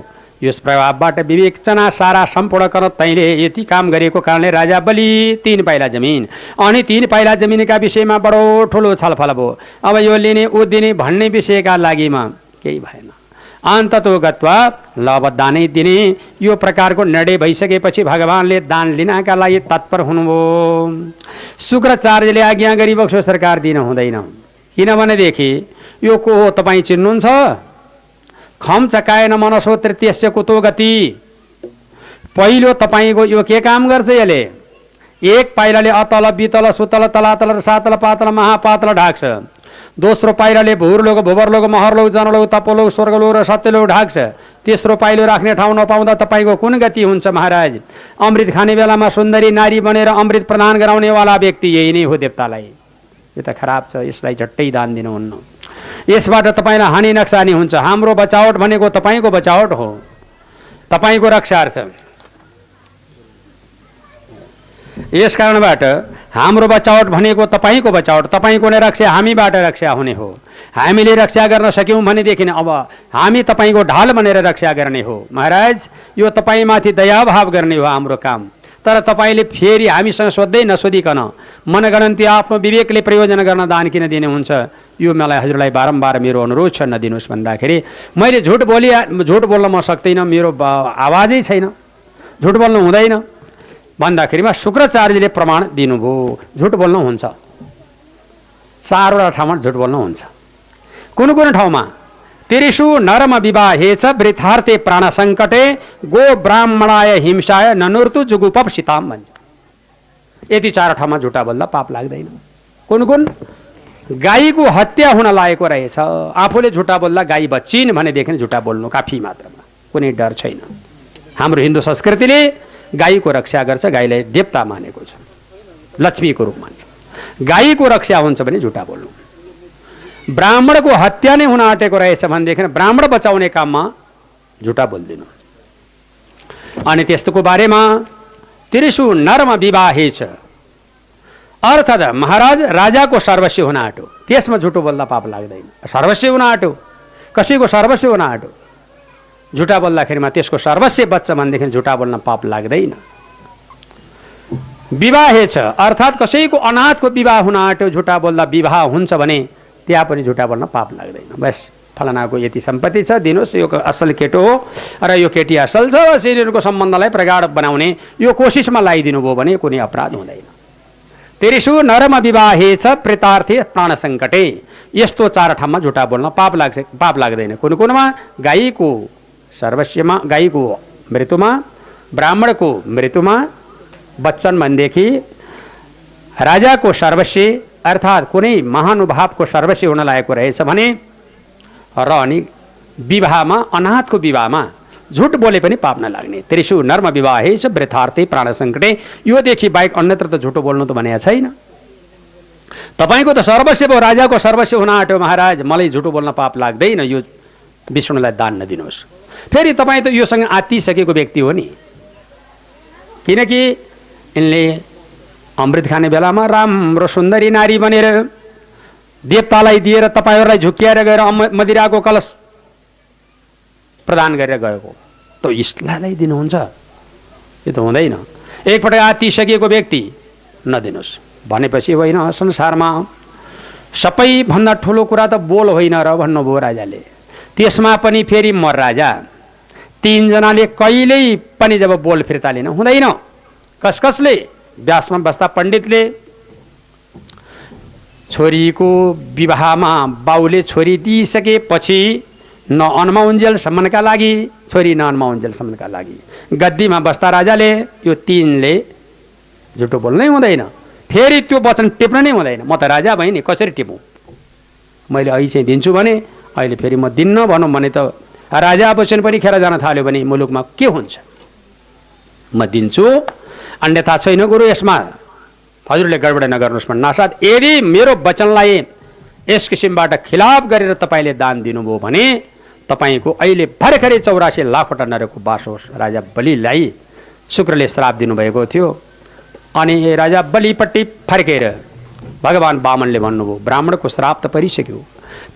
यस प्रभावबाट विवेचना सारा सम्पूर्ण गर्न तैँले यति काम गरेको कारणले राजा बलि 3 पाइला जमिन अनि 3 पाइला जमिनका विषयमा बडो ठुलो छलफल भयो। अब यो लिने ऊ दिने भन्ने विषयका लागिमा केही भएन। अन्ततो गत्वा लव दानै दिने यो प्रकारको निर्णय भइसकेपछि भगवानले दान लिनका लागि तत्पर हुनुभयो। शुक्राचार्यले आज्ञा गरिबक्सो सरकार दिन हुँदैन, किनभनेदेखि यो को हो तपाईँ चिन्नुहुन्छ? खम चकाएन मनसो तृतीयस्य कुतो गति। पहिलो तपाईँको यो के काम गर्छ? यसले 1 पाइलाले अतल बितल सुतल तलातल र सातल पातल महापातल ढाक्छ। दोस्रो पाइलाले भूरलोक भुवरलोक महरलोक जनलोक तपोलोक स्वर्गलोक र सत्यलोक ढाक्छ। तेस्रो पाइलो राख्ने ठाउँ नपाउँदा तपाईँको कुन गति हुन्छ महाराज? अमृत खाने बेलामा सुन्दरी नारी बनेर अमृत प्रदान गराउनेवाला व्यक्ति यही नै हो देवतालाई। यो त खराब छ, यसलाई झट्टै दान दिनुहुन्न। यसबाट तपाईँलाई हानि नक्सानी हुन्छ। हाम्रो बचावट भनेको तपाईँको बचावट हो, तपाईँको रक्षार्थ। यस कारणबाट हाम्रो बचावट भनेको तपाईँको बचावट, तपाईँको नै रक्षा हामीबाट रक्षा हुने हो। हामीले रक्षा गर्न सक्यौँ भनेदेखि अब हामी तपाईँको ढाल बनेर रक्षा गर्ने हो। महाराज यो तपाईँमाथि दयाभाव गर्ने हो हाम्रो काम। तर तपाईँले फेरि हामीसँग सोध्दै नसोधिकन मनगणन्ती आफ्नो विवेकले प्रयोजन गर्न दान किन दिने हुन्छ? यो मलाई हजुरलाई बारम्बार मेरो अनुरोध छ नदिनुहोस् भन्दाखेरि मैले झुट बोल्न म सक्दिनँ, मेरो आवाजै छैन, झुट बोल्नु हुँदैन भन्दाखेरिमा शुक्राचार्यले प्रमाण दिनुभयो झुट बोल्नु हुन्छ। 4वटा ठाउँमा झुट बोल्नु हुन्छ। कुन कुन ठाउँमा? तिरिषु नरम विवाहे च वृथार्थे प्राण सङ्कटे गो ब्राह्मणाय हिंसाय ननुर्तु जुगुपप सीताम भन्छ। यति 4 ठाउँमा झुटा बोल्दा पाप लाग्दैन। कुन कुन? गाईको हत्या हुन लागेको रहेछ, आफूले झुटा बोल्दा गाई बच्चिन् भनेदेखि झुटा बोल्नु काफी मात्रामा, कुनै डर छैन। हाम्रो हिन्दू संस्कृतिले गाईको रक्षा गर्छ, गाईलाई देवता मानेको छ, लक्ष्मीको रूप मान्छ। गाईको रक्षा हुन्छ भने झुटा बोल्नु। ब्राह्मणको हत्या नै हुन आँटेको रहेछ भनेदेखि ब्राह्मण बचाउने काममा झुटा बोल्दिनु। अनि त्यस्तोको बारेमा तिरिषु नरम विवाहे छ अर्थात् महाराज राजाको सर्वस्व हुन आँट्यो, त्यसमा झुटो बोल्दा पाप लाग्दैन। सर्वस्व हुन आँट्यो, कसैको सर्वस्व हुन आँट्यो, झुटा बोल्दाखेरिमा त्यसको सर्वस्व बच्छ भनेदेखि झुटा बोल्न पाप लाग्दैन। विवाहे छ अर्थात् कसैको अनाथको विवाह हुन आँट्यो, झुटा बोल्दा विवाह हुन्छ भने त्यहाँ पनि झुटा बोल्न पाप लाग्दैन। बस फलानाको यति सम्पत्ति छ दिनुहोस्, यो असल केटो हो र यो केटी असल छ, बस यिनीहरूको सम्बन्धलाई प्रगाढ बनाउने यो कोसिसमा लगाइदिनु भयो भने कुनै अपराध हुँदैन। तिरिषु नरम विवाहे छ प्रेतार्थे प्राण सङ्कटे। यस्तो 4 ठाउँमा झुटा बोल्न पाप लाग्दैन। कुन कुनमा? गाईको सर्वस्वमा, गाईको मृत्युमा, ब्राह्मणको मृत्युमा, बच्चन भनेदेखि राजाको सर्वस्व अर्थात् कुनै महानुभावको सर्वस्व हुन लागेको रहेछ भने र अनि विवाहमा, अनाथको विवाहमा झुट बोले पनि पाप नलाग्ने। त्रिषु नर्म विवाहे च वृथार्थे प्राण सङ्कटे। योदेखि बाहेक अन्यत्र त झुटो बोल्नु त भनेको छैन। तपाईँको त सर्वस्व भयो, राजाको सर्वस्व हुन आँट्यो महाराज, मलाई झुटो बोल्न पाप लाग्दैन, यो विष्णुलाई दान नदिनुहोस्। फेरि तपाईँ त योसँग आत्तिसकेको व्यक्ति हो नि, किनकि यिनले अमृत खाने बेलामा राम्रो सुन्दरी नारी बनेर देवतालाई दिएर तपाईँहरूलाई झुक्क्याएर गएर मदिराको कलश प्रदान गरेर गएको, त इस्लालाई दिनुहुन्छ? यो त हुँदैन। एकपटक आत्तिसकेको व्यक्ति नदिनुहोस् भनेपछि होइन, संसारमा सबैभन्दा ठुलो कुरा त बोल होइन र भन्नुभयो राजाले। त्यसमा पनि फेरि म राजा, तीनजनाले कहिल्यै पनि जब बोल फिर्ता लिन हुँदैन। कसले? व्यासमा बस्दा पण्डितले छोरीको विवाहमा बाउले छोरी दिइसकेपछि न अन्माउन्जेलसम्मका लागि, छोरी न अन्माउन्जेलसम्मका लागि गद्दीमा बस्दा राजाले यो तीनले झुटो बोल्नै हुँदैन, फेरि त्यो वचन टिप्न नै हुँदैन। म त राजा भएँ नि, कसरी टिपौँ? मैले अहिले चाहिँ दिन्छु भने अहिले फेरि म दिन्न भनौँ भने त राजा वचन पनि खेर जान थाल्यो भने मुलुकमा के हुन्छ? म दिन्छु, अन्यथा छैन गुरु यसमा, हजुरले गडबड नगर्नुहोस् भन्नासाथ यदि मेरो वचनलाई यस किसिमबाट खिलाफ गरेर तपाईँले दान दिनुभयो भने तपाईँको अहिले भर्खरै 84 लाखवटा नरकको बास होस्। राजा बलिलाई शुक्रले श्राप दिनुभएको थियो, अनि राजा बलिपट्टि फर्केर भगवान वामनले भन्नुभयो ब्राह्मणको श्राप त परिसक्यो,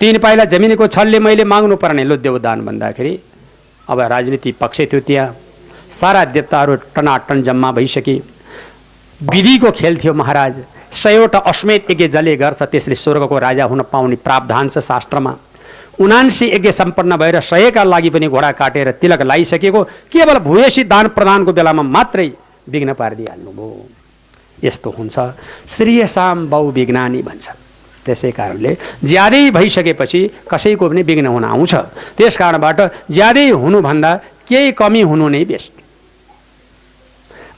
3 पाइला जमिनको छलले मैले माग्नु पर्ने लो देवदान भन्दाखेरि अब राजनीति पक्ष थियो, त्यहाँ सारा देवताहरू टनाटन जम्मा भइसके, विधिको खेल थियो महाराज। 100वटा अश्वमेध यज्ञ जसले गर्छ त्यसले स्वर्गको राजा हुन पाउने प्रावधान छ शास्त्रमा। 79 यज्ञ सम्पन्न भएर 100का लागि पनि घोडा काटेर तिलक लगाइसकेको, केवल भूयसी दान प्रदानको बेलामा मात्रै विघ्न पारिदिइहाल्नुभयो। यस्तो हुन्छ, श्रेयसाम बहु विघ्नानि भन्छ। त्यसै कारणले ज्यादै भइसकेपछि कसैको पनि विघ्न हुन आउँछ। त्यस कारणबाट ज्यादै हुनुभन्दा केही कमी हुनु नै बेस्ट।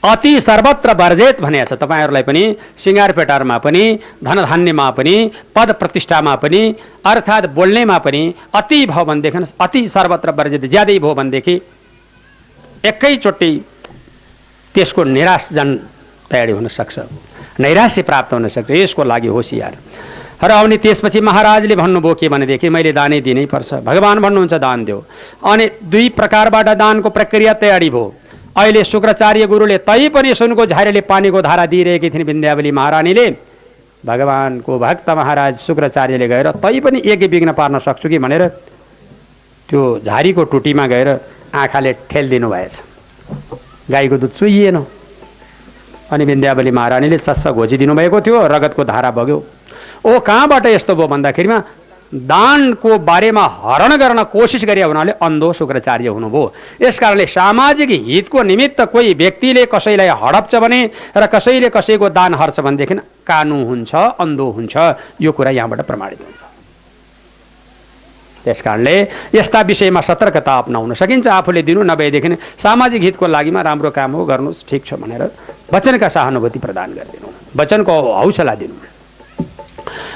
अति सर्वत्र वर्जेत भनेको छ। तपाईँहरूलाई पनि सिँगारपेटारमा पनि, धनधान्यमा पनि, पद प्रतिष्ठामा पनि, अर्थात् बोल्नेमा पनि अति भयो भनेदेखि, अति सर्वत्र वर्जित ज्यादै भयो भनेदेखि एकैचोटि त्यसको निराशजन तयारी हुन सक्छ, नैराश्य प्राप्त हुन सक्छ। यसको लागि होसियार। र अनि त्यसपछि महाराजले भन्नुभयो के भनेदेखि मैले दानै दिनै पर्छ। भगवान भन्नुहुन्छ दान देऊ। अनि 2 प्रकारबाट दानको प्रक्रिया तयारी भयो। अहिले शुक्राचार्य गुरुले तै पनि सुनको झारेले पानीको धारा दिइरहेकी थिइन् विन्ध्यावली महारानीले। भगवानको भक्त महाराज शुक्राचार्यले गएर तै पनि एक विघ्न पार्न सक्छु कि भनेर त्यो झारीको टुटीमा गएर आँखाले ठेलदिनु भएछ, गाईको दुध चुहिएन। अनि विन्ध्यावली महारानीले चस्स घोचिदिनु भएको थियो, रगतको धारा बग्यो। ओ कहाँबाट यस्तो भयो भन्दाखेरिमा दानको बारेमा हरण गर्न कोसिस गरे हुनाले अन्धो शुक्राचार्य हुनुभयो। यसकारणले सामाजिक हितको निमित्त कोही व्यक्तिले कसैलाई हडप्छ भने र कसैले कसैको दान हर्छ भनेदेखि कानु हुन्छ, अन्धो हुन्छ। यो कुरा यहाँबाट प्रमाणित हुन्छ। त्यसकारणले यस्ता विषयमा सतर्कता अपनाउन सकिन्छ। आफूले दिनु नभएदेखि सामाजिक हितको लागिमा राम्रो काम हो, गर्नुहोस्, ठिक छ भनेर वचनका सहानुभूति प्रदान गरिदिनु, वचनको हौसला दिनु।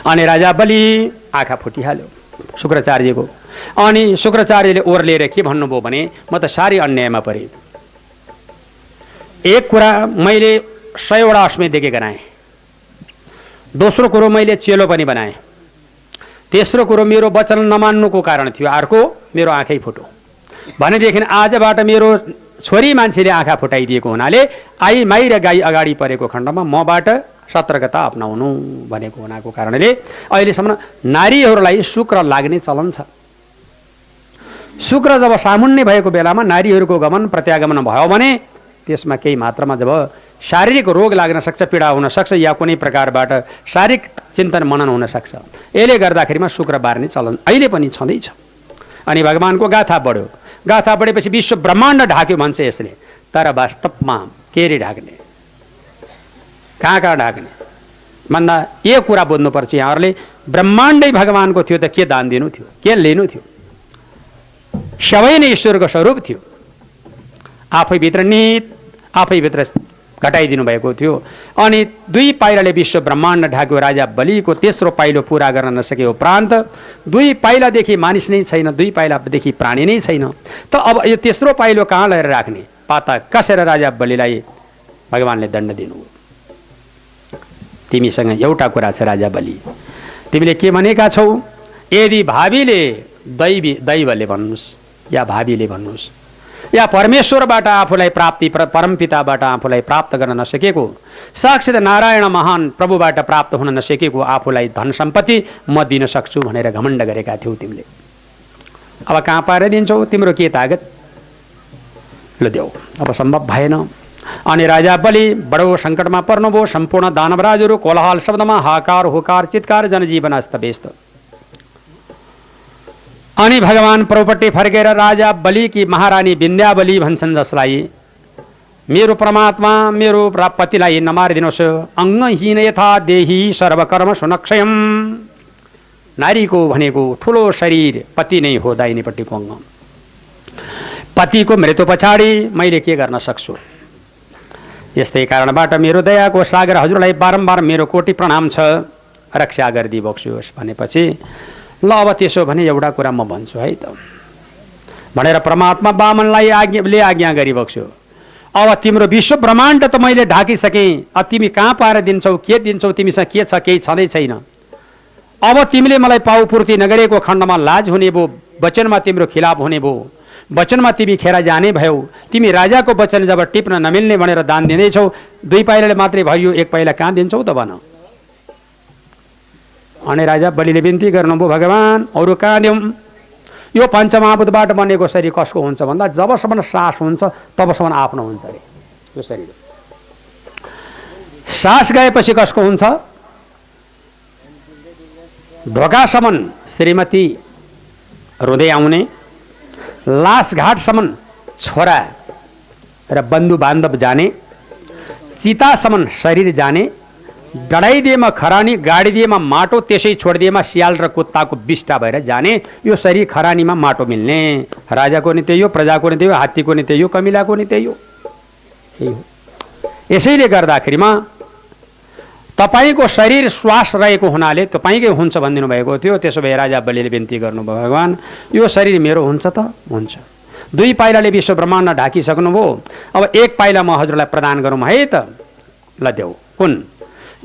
अनि राजा बलि आँखा फुटिहाल्यो शुक्राचार्यको। अनि शुक्राचार्यले ओर्लिएर के भन्नुभयो भने म त साह्रै अन्यायमा परेँ। एक कुरा मैले 100वटा अश्वमेध गराएँ, दोस्रो कुरो मैले चेलो पनि बनाएँ, तेस्रो कुरो मेरो वचन नमान्नुको कारण थियो, अर्को मेरो आँखै फुटो भनेदेखि आजबाट मेरो छोरी मान्छेले आँखा फुटाइदिएको हुनाले आई माई र गाई अगाडि परेको खण्डमा मबाट सतर्कता अपनाउनु भनेको हुनाको कारणले अहिलेसम्म नारीहरूलाई शुक्र लाग्ने चलन छ। शुक्र जब सामुन्ने भएको बेलामा नारीहरूको गमन प्रत्यागमन भयो भने त्यसमा केही मात्रामा जब शारीरिक रोग लाग्न सक्छ, पीडा हुन सक्छ, या कुनै प्रकारबाट शारीरिक चिन्तन मनन हुन सक्छ। यसले गर्दाखेरिमा शुक्र बार्ने चलन अहिले पनि छँदैछ। अनि भगवानको गाथा बढ्यो। गाथा बढेपछि विश्व ब्रह्माण्ड ढाक्यो भन्छ यसले। तर वास्तवमा के रे ढाक्ने, कहाँ ढाक्ने भन्दा यो कुरा बुझ्नुपर्छ यहाँहरूले। ब्रह्माण्डै भगवानको थियो त के दान दिनु थियो, के लिनु थियो? सबै नै ईश्वरको स्वरूप थियो। आफैभित्र नित, आफैभित्र घटाइदिनु भएको थियो। अनि 2 पाइलाले विश्व ब्रह्माण्ड ढाक्यो। राजा बलिको तेस्रो पाइलो पुरा गर्न नसके उपरान्त 2 पाइलादेखि मानिस नै छैन, 2 पाइलादेखि प्राणी नै छैन। त अब यो तेस्रो पाइलो कहाँ लगेर राख्ने? पाता कसेर राजा बलिलाई भगवानले दण्ड दिनुभयो। तिमीसँग एउटा कुरा छ राजा बलि, तिमीले के भनेका छौ, यदि भावीले दैवले भन्नुहोस् या भावीले भन्नुहोस् या परमेश्वरबाट आफूलाई प्राप्ति परमपिताबाट आफूलाई प्राप्त गर्न नसकेको, साक्षात् नारायण महान प्रभुबाट प्राप्त हुन नसकेको आफूलाई धन सम्पत्ति म दिन सक्छु भनेर घमण्ड गरेका थियौ तिमीले। अब कहाँ पाएर दिन्छौ, तिम्रो के तागत, ल देऊ। अब सम्भव भएन। अनि राजा बलि बडो सङ्कटमा पर्नुभयो। सम्पूर्ण दानवराजहरू कोलाहल शब्दमा हाकार हुकार चित्कार, जनजीवन अस्तव्यस्त। अनि भगवान प्रभुपट्टि फर्केर राजा बलि कि महारानी विन्ध्यावली भन्छन् जसलाई, मेरो परमात्मा मेरो पतिलाई नमारिदिनुहोस्, अङ्गहीन यथा देही सर्वकर्म सुनक्षयम। नारीको भनेको ठुलो शरीर पति नै हो, दाहिनेपट्टिको अङ्ग। पतिको मृत्यु पछाडि मैले के गर्न सक्छु, यस्तै कारणबाट मेरो दयाको सागर हजुरलाई बारम्बार मेरो कोटि प्रणाम छ, रक्षा गरिदिई बक्सियोस् भनेपछि ल अब त्यसो भने एउटा कुरा म भन्छु है त भनेर परमात्मा वामनलाई आज्ञा गरिबक्स्यो। अब तिम्रो विश्व ब्रह्माण्ड त मैले ढाकिसकेँ, अब तिमी कहाँ पाएर दिन्छौ, के दिन्छौ, तिमीसँग के छ, केही छँदै छैन। अब तिमीले मलाई पाउपूर्ति नगरेको खण्डमा लाज हुने भो, वचनमा तिम्रो खिलाफ हुने भो, वचनमा तिमी खेर जाने भयौ। तिमी राजाको वचन जब टिप्न नमिल्ने भनेर दान दिँदैछौ, 2 पाइलाले मात्रै भयो, 1 पाइला कहाँ दिन्छौ त भन। अनि राजा बलिले बिन्ती गर्नुभयो, भगवान अरू कहाँ दिउँ, यो पञ्चमहाभूतबाट बनेको शरीर कसको हुन्छ भन्दा जबसम्म सास हुन्छ तबसम्म आफ्नो हुन्छ अरे यो शरीर। सास गएपछि कसको हुन्छ, ढोकासम्म श्रीमती रुँदै आउने, लासघाटसम्म छोरा र बन्धु बान्धव जाने, चितासम्म शरीर जाने, डढाइदिएमा खरानी, गाडिदिएमा माटो, त्यसै छोडिदिएमा सियाल र कुत्ताको बिष्टा भएर जाने। यो शरीर खरानीमा माटो मिल्ने, राजाको नि त्यही हो, प्रजाको नि त्यही हो, हात्तीको नि त्यही हो, कमिलाको नि त्यही हो। यसैले गर्दाखेरिमा तपाईँको शरीर श्वास रहेको हुनाले तपाईँकै हुन्छ भनिदिनु भएको थियो। त्यसो भए राजा बलिले बिन्ती गर्नुभयो, भगवान यो शरीर मेरो हुन्छ त हुन्छ। 2 पाइलाले विश्व ब्रह्माण्ड ढाकिसक्नुभयो, अब 1 पाइला म हजुरलाई प्रदान गरौँ है त, ल देऊ। कुन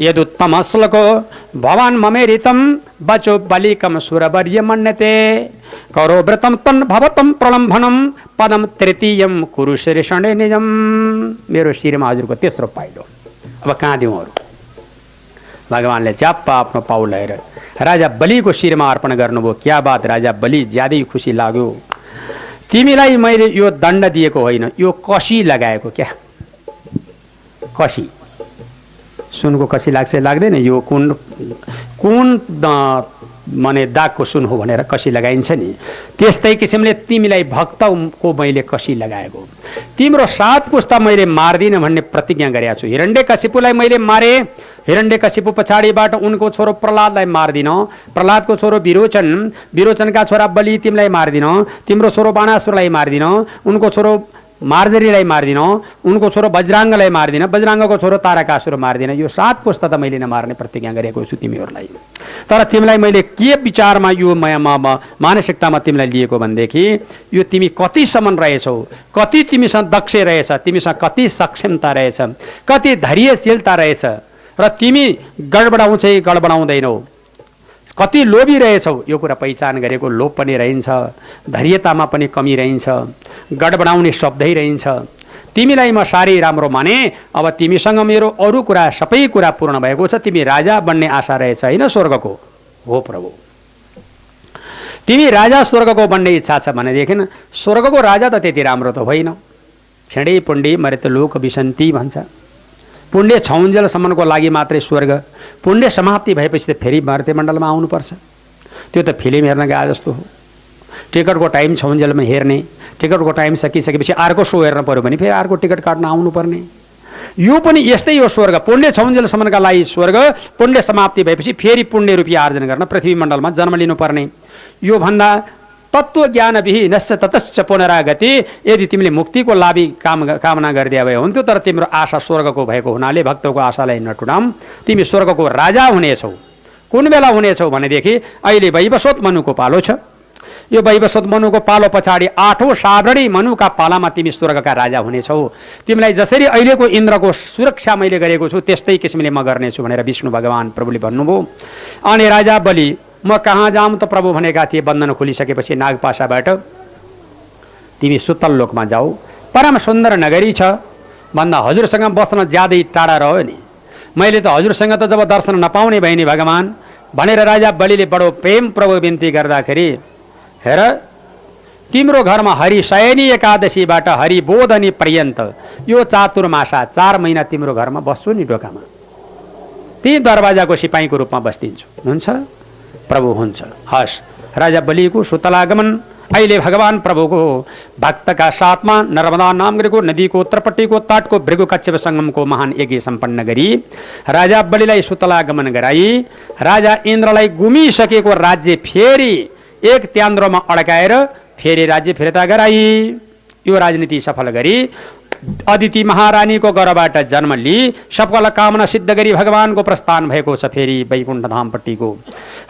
यदुत्तम श्लोको भवान ममेरितम बचो बलिकम सुरवर्य मन्यते, करो व्रतम तन भवतम प्रलम्भनम पदम तृतीयम कुरु श्रेषणे निजम। मेरो शिरमा हजुरको तेस्रो पाइलो, अब कहाँ दिउँ अरू। भगवानले च्याप्पा आफ्नो पाउ ल्याएर राजा बलिको शिरमा अर्पण गर्नुभयो। क्या बात, राजा बलि ज्यादै खुसी लाग्यो। तिमीलाई मैले यो दण्ड दिएको होइन, यो कसी लगाएको। क्या कसी, सुनको कसी लाग्छ लाग्दैन, यो कुन माने दागको सुन हो भनेर कसी लगाइन्छ नि, त्यस्तै किसिमले तिमीलाई भक्तको मैले कसी लगाएको। तिम्रो 7 पुस्ता मैले मार्दिन भन्ने प्रतिज्ञा गरेको छु। हिरण्यकशिपुलाई मैले मारे, हिरण्यकशिपु पछाडिबाट उनको छोरो प्रहलादलाई मार्दिन, प्रहलादको छोरो विरोचन, विरोचनका छोरा बलि तिमीलाई मार्दिन, तिम्रो छोरो बाणासुरलाई मार्दिन, उनको छोरो मार्जरीलाई मार्दिन, उनको छोरो वज्राङ्गलाई मार्दिन, वज्राङ्गको छोरो तारकासुर मार्दिन। यो 7 पुस्ता त मैले नमार्ने प्रतिज्ञा गरेको छु तिमीहरूलाई। तर तिमीलाई मैले के विचारमा यो मानसिकतामा तिमीलाई लिएको भनेदेखि, यो तिमी कतिसम्म रहेछौ, कति तिमीसँग दक्ष रहेछ, तिमीसँग कति सक्षमता रहेछ, कति धैर्यशीलता रहेछ, र तिमी गडबडाउँदैनौ, कति लोभी रहेछौ, यो कुरा पहिचान गरेको। लोभ पनि रहन्छ, धैर्यतामा पनि कमी रहन्छ, गडबडाउने शब्दै रहन्छ। तिमीलाई म साह्रै राम्रो माने। अब तिमीसँग मेरो अरू कुरा सबै कुरा पूर्ण भएको छ। तिमी राजा बन्ने आशा रहेछ होइन स्वर्गको? हो प्रभु, तिमी राजा स्वर्गको बन्ने इच्छा छ भनेदेखि स्वर्गको राजा त त्यति राम्रो त होइन। छेडै पुण्डी मरेत लोक विसन्ती भन्छ। पुण्य छौन्जेलसम्मको लागि मात्रै स्वर्ग, पुण्य समाप्ति भएपछि त फेरि मर्त्यमण्डलमा आउनुपर्छ। त्यो त फिल्म हेर्न गए जस्तो हो। टिकटको टाइम छौन्जेलमा हेर्ने, टिकटको टाइम सकिसकेपछि अर्को सो हेर्न पऱ्यो भने फेरि अर्को टिकट काट्न आउनुपर्ने। यो पनि यस्तै हो स्वर्ग। पुण्य छौन्जेलसम्मका लागि स्वर्ग, पुण्य समाप्ति भएपछि फेरि पुण्य रुपियाँ आर्जन गर्न पृथ्वी मण्डलमा जन्म लिनुपर्ने। यो भन्दा तत्त्वज्ञान विहीनश्च ततश्च पुनरागति। यदि तिमीले मुक्तिको लाभी कामना गरिदिए भए हुन्थ्यो, तर तिम्रो आशा स्वर्गको भएको हुनाले भक्तको आशालाई नटुटाम। तिमी स्वर्गको राजा हुनेछौ। कुन बेला हुनेछौ भनेदेखि अहिले वैवस्वत मनुको पालो छ। यो वैवस्वत मनुको पालो पछाडि 8औं सावरणी मनुका पालामा तिमी स्वर्गका राजा हुनेछौ। तिमीलाई जसरी अहिलेको इन्द्रको सुरक्षा मैले गरेको छु त्यस्तै किसिमले म गर्नेछु भनेर विष्णु भगवान प्रभुले भन्नुभयो। अनि राजा बलि म कहाँ जाऊँ त प्रभु भनेका थिए। बन्धन खोलिसकेपछि नागपासाबाट तिमी सुतल लोकमा जाऊ, परम सुन्दर नगरी छ भन्दा हजुरसँग बस्न ज्यादै टाढा रह्यो नि। मैले त हजुरसँग त जब दर्शन नपाउने भए नि भगवान भनेर राजा बलिले बडो प्रेम प्रभु बिन्ती गर्दाखेरि, हेर तिम्रो घरमा हरिशयनी एकादशीबाट हरिबोधनी पर्यन्त यो चातुर्मासा 4 महिना तिम्रो घरमा बस्छु नि ढोकामा, ती दरवाजाको सिपाहीको रूपमा बस्दिन्छु। हुन्छ प्रभु हुन्छ। हस् राजा बलिको सुतलागमन अहिले भगवान प्रभुको भक्तका साथमा नर्मदा नाम गरेको नदीको उत्तरपट्टिको तटको भृगु कच्छप सङ्गमको महान यज्ञ सम्पन्न गरी राजा बलिलाई सुतलागमन गराई राजा इन्द्रलाई गुमिसकेको राज्य फेरि एक त्यान्द्रोमा अड्काएर फेरि राज्य फिर्ता गराई। यो राजनीति सफल गरी अदिति महारानीको गर्भबाट जन्म लिई सबका कामना सिद्ध गरी भगवानको प्रस्थान भएको छ फेरि वैकुण्ठ धामपट्टिको।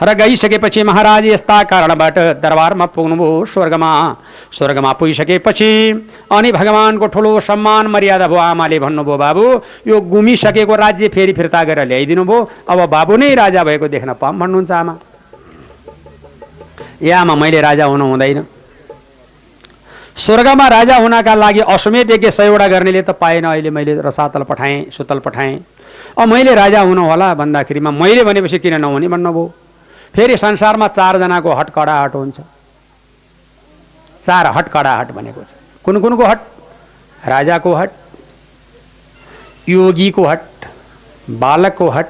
र गइसकेपछि महाराज यस्ता कारणबाट दरबारमा पुग्नुभयो स्वर्गमा पुगिसकेपछि अनि भगवानको ठुलो सम्मान मर्यादा भयो। आमाले भन्नुभयो बाबु यो गुमिसकेको राज्य फेरि फिर्ता गरेर ल्याइदिनु भयो, अब बाबु नै राजा भएको देख्न पाऊँ भन्नुहुन्छ आमा। ए आमा मैले राजा हुनु हुँदैन। स्वर्गमा राजा हुनका लागि अश्वमेध यज्ञ 100 गर्नेले त पाएन। अहिले मैले रसातल पठाएँ, सुतल पठाएँ। अब मैले राजा हुनु होला भन्दाखेरिमा मैले भनेपछि किन नहुने भन्नुभयो। फेरि संसारमा 4 जनाको हट कडाहट हुन्छ। 4 हट कडाहट भनेको छ। कुनको हट? राजाको हट, योगीको हट, बालकको हट,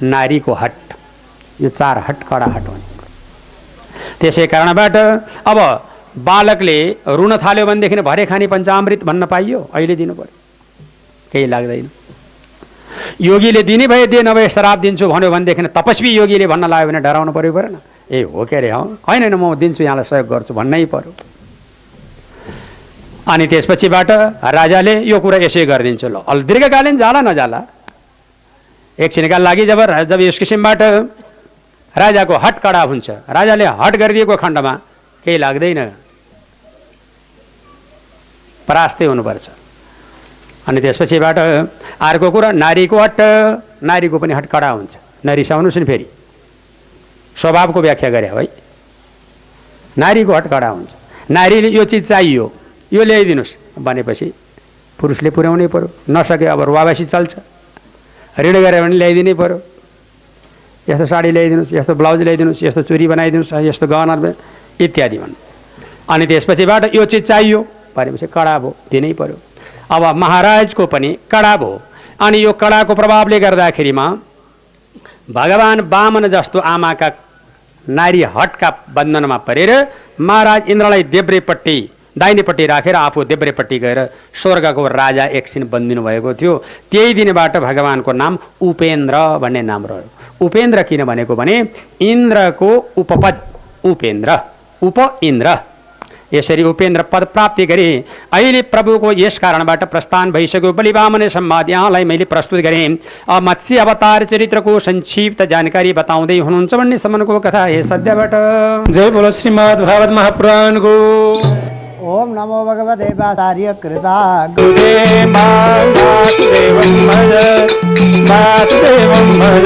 नारीको हट। यो 4 हट कडाहट हुन्छ। त्यसै कारणबाट अब बालकले रुन थाल्यो भनेदेखि भरे खाने पञ्चामृत भन्न पाइयो, अहिले दिनु पर्यो, केही लाग्दैन। योगीले दिने भए दे, नभए श्राप दिन्छु भन्यो भनेदेखि तपस्वी योगीले भन्न लाग्यो भने डराउनु पर्यो परेन। ए हो के अरे होइन म दिन्छु यहाँलाई सहयोग गर्छु भन्नै पर्यो। अनि त्यसपछिबाट राजाले यो कुरा यसै गरिदिन्छु ल, अल दीर्घकालीन जाला नजाला एकछिनका लागि जब यस किसिमबाट राजाको हट कडा हुन्छ, राजाले हट गरिदिएको खण्डमा केही लाग्दैन, परास्तै हुनुपर्छ। अनि त्यसपछिबाट अर्को कुरा नारीको हट, नारीको पनि हट कडा हुन्छ। नरिसाउनुहोस् नि, फेरि स्वभावको व्याख्या गरे है। नारीको हट कडा हुन्छ। नारीले यो चिज चाहियो, यो ल्याइदिनुहोस् भनेपछि पुरुषले पुर्याउनै पर्यो। नसके अब रुवाबासी चल्छ, ऋण गरे भने ल्याइदिनै पर्यो। यस्तो साडी ल्याइदिनुहोस्, यस्तो ब्लाउज ल्याइदिनुहोस्, यस्तो चुरी बनाइदिनुहोस्, यस्तो गहना इत्यादि भन्नु। अनि त्यसपछिबाट यो चिज चाहियो भनेपछि कडा भयो, दिनै पर्यो। अब महाराजको पनि कडा भयो। अनि यो कडाको प्रभावले गर्दाखेरिमा भगवान वामन जस्तो आमाका नारी हटका बन्धनमा परेर महाराज इन्द्रलाई देब्रेपट्टि दाहिनेपट्टि राखेर आफू देब्रेपट्टि गएर स्वर्गको राजा एकछिन बन्दिनु भएको थियो। त्यही दिनबाट भगवानको नाम उपेन्द्र भन्ने नाम रह्यो। उपेन्द्र किन भनेको भने इन्द्रको उपपद उपेन्द्र, उप इन्द्र। यसरी उपेन्द्र पद प्राप्ति गरे। अहिले प्रभुको यस कारणबाट प्रस्थान भइसक्यो। बलि वामन संवाद यहाँलाई मैले प्रस्तुत गरेँ। अब मत्स्य अवतार चरित्रको संक्षिप्त जानकारी बताउँदै हुनुहुन्छ भन्ने सम्मको कथा हे सद्यबाट। जय बोलो श्रीमद् भागवत महापुराणको। ओम नमो भगवते वासुदेवाय कृता वासुदेवं भज वासुदेवं भज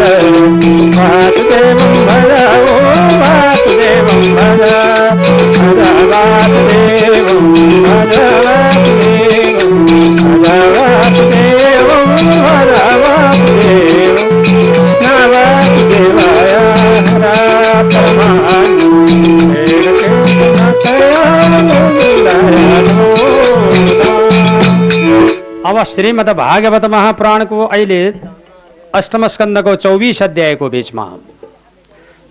वासुदेवं भज ओ वासुदेवं भज भज वासुदेवं भज वासुदेवं भज वासुदेवं भज वासुदेवं कृष्ण वासुदेवाय हरा अब श्रीमद् भागवत महापुराणको अहिले अष्टम स्कन्धको 24 अध्यायको बीचमा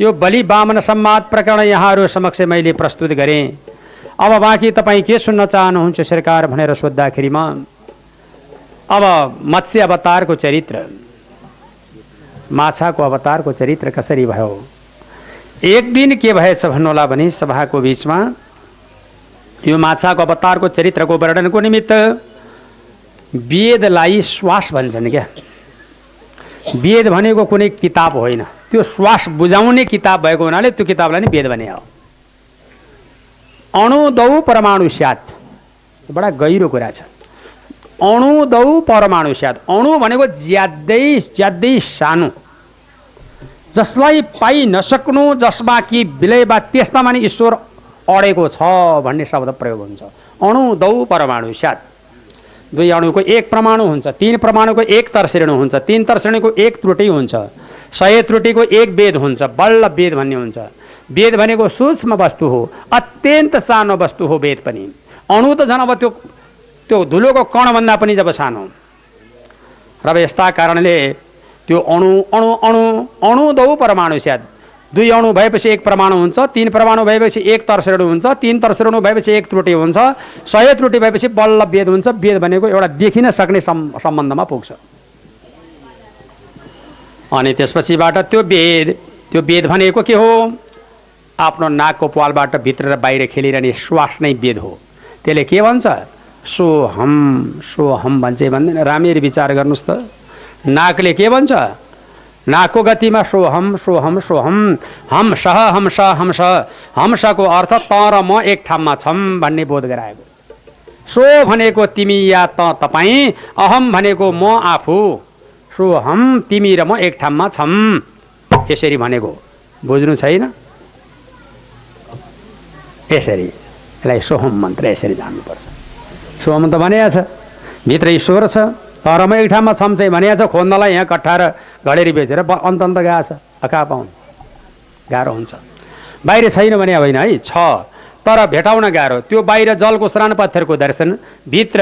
यो बलि वामन संवाद प्रकरण यहाँहरू समक्ष मैले प्रस्तुत गरेँ। अब बाँकी तपाईँ के सुन्न चाहनुहुन्छ सरकार भनेर सोद्धाखेरिमा अब मत्स्य अवतारको चरित्र, माछाको अवतारको चरित्र कसरी भयो। एक दिन के भएछ भन्नुहोला भने सभाको बीचमा यो माछाको अवतारको चरित्रको वर्णनको निमित्त वेदलाई श्वास भन्छन् क्या। वेद भनेको कुनै किताब होइन, त्यो श्वास बुझाउने किताब भएको हुनाले त्यो किताबलाई नै वेद भने हो। अणु दौ परमाणु स्यात्, बडा गहिरो कुरा छ। अणु दौ परमाणु स्यात्, अणु भनेको ज्यादै ज्यादै सानो, जसलाई पाइ नसक्नु, जसमा कि विलयबा त्यस्तामा नि ईश्वर अडेको छ भन्ने शब्द प्रयोग हुन्छ। अणु दौ परमाणु स्यात्, दुई अणुको एक परमाणु हुन्छ, तीन परमाणुको एक तर्सरेणु हुन्छ, तीन तर्सरेणुको एक त्रुटि हुन्छ, 100 त्रुटिको एक वेद हुन्छ, बल्ल वेद भन्ने हुन्छ। वेद भनेको सूक्ष्म वस्तु हो, अत्यन्त सानो वस्तु हो वेद पनि। अणु त झन् अब त्यो धुलोको कणभन्दा पनि जब सानो। र यस्ता कारणले त्यो अणु अणु अणु अणु दौ परमाणु स्यात्, दुई अणु भएपछि एक परमाणु हुन्छ, तीन परमाणु भएपछि एक तर्सरेणु हुन्छ, तीन तर्सरेणु भएपछि एक त्रुटि हुन्छ, 100 त्रुटि भएपछि बल्ल वेद हुन्छ। वेद भनेको एउटा देखिन सक्ने सम्बन्धमा पुग्छ। अनि त्यसपछिबाट त्यो वेद भनेको के हो? आफ्नो नाकको प्वालबाट भित्र र बाहिर खेलिरहने श्वास नै वेद हो। त्यसले के भन्छ? सोहम भन्छ भन्दैन? राम्ररी विचार गर्नुहोस् त। नाकले के भन्छ? नाकको गतिमा सोहम सोहम सोहम, हमसह हमस हमस, हमसको अर्थ त र म एक ठाउँमा छम भन्ने बोध गराएको। सो भनेको तिमी या त तपाईँ, अहम भनेको म आफू, सोहम तिमी र म एक ठाउँमा छम, यसरी भनेको बुझ्नु छैन? यसरी यसलाई सोहम मन्त्र यसरी जान्नुपर्छ। सोहम त भनिएको छ भित्र ईश्वर छ, तर म एक ठाउँमा छम चाहिँ भनिएको छ। खोज्नलाई यहाँ कट्ठा र घडेरी बेचेर अन्त गएको छ, कहाँ पाउनु गाह्रो हुन्छ। बाहिर छैन भने होइन है, छ तर भेटाउन गाह्रो। त्यो बाहिर जलको स्नान पत्थरको दर्शन, भित्र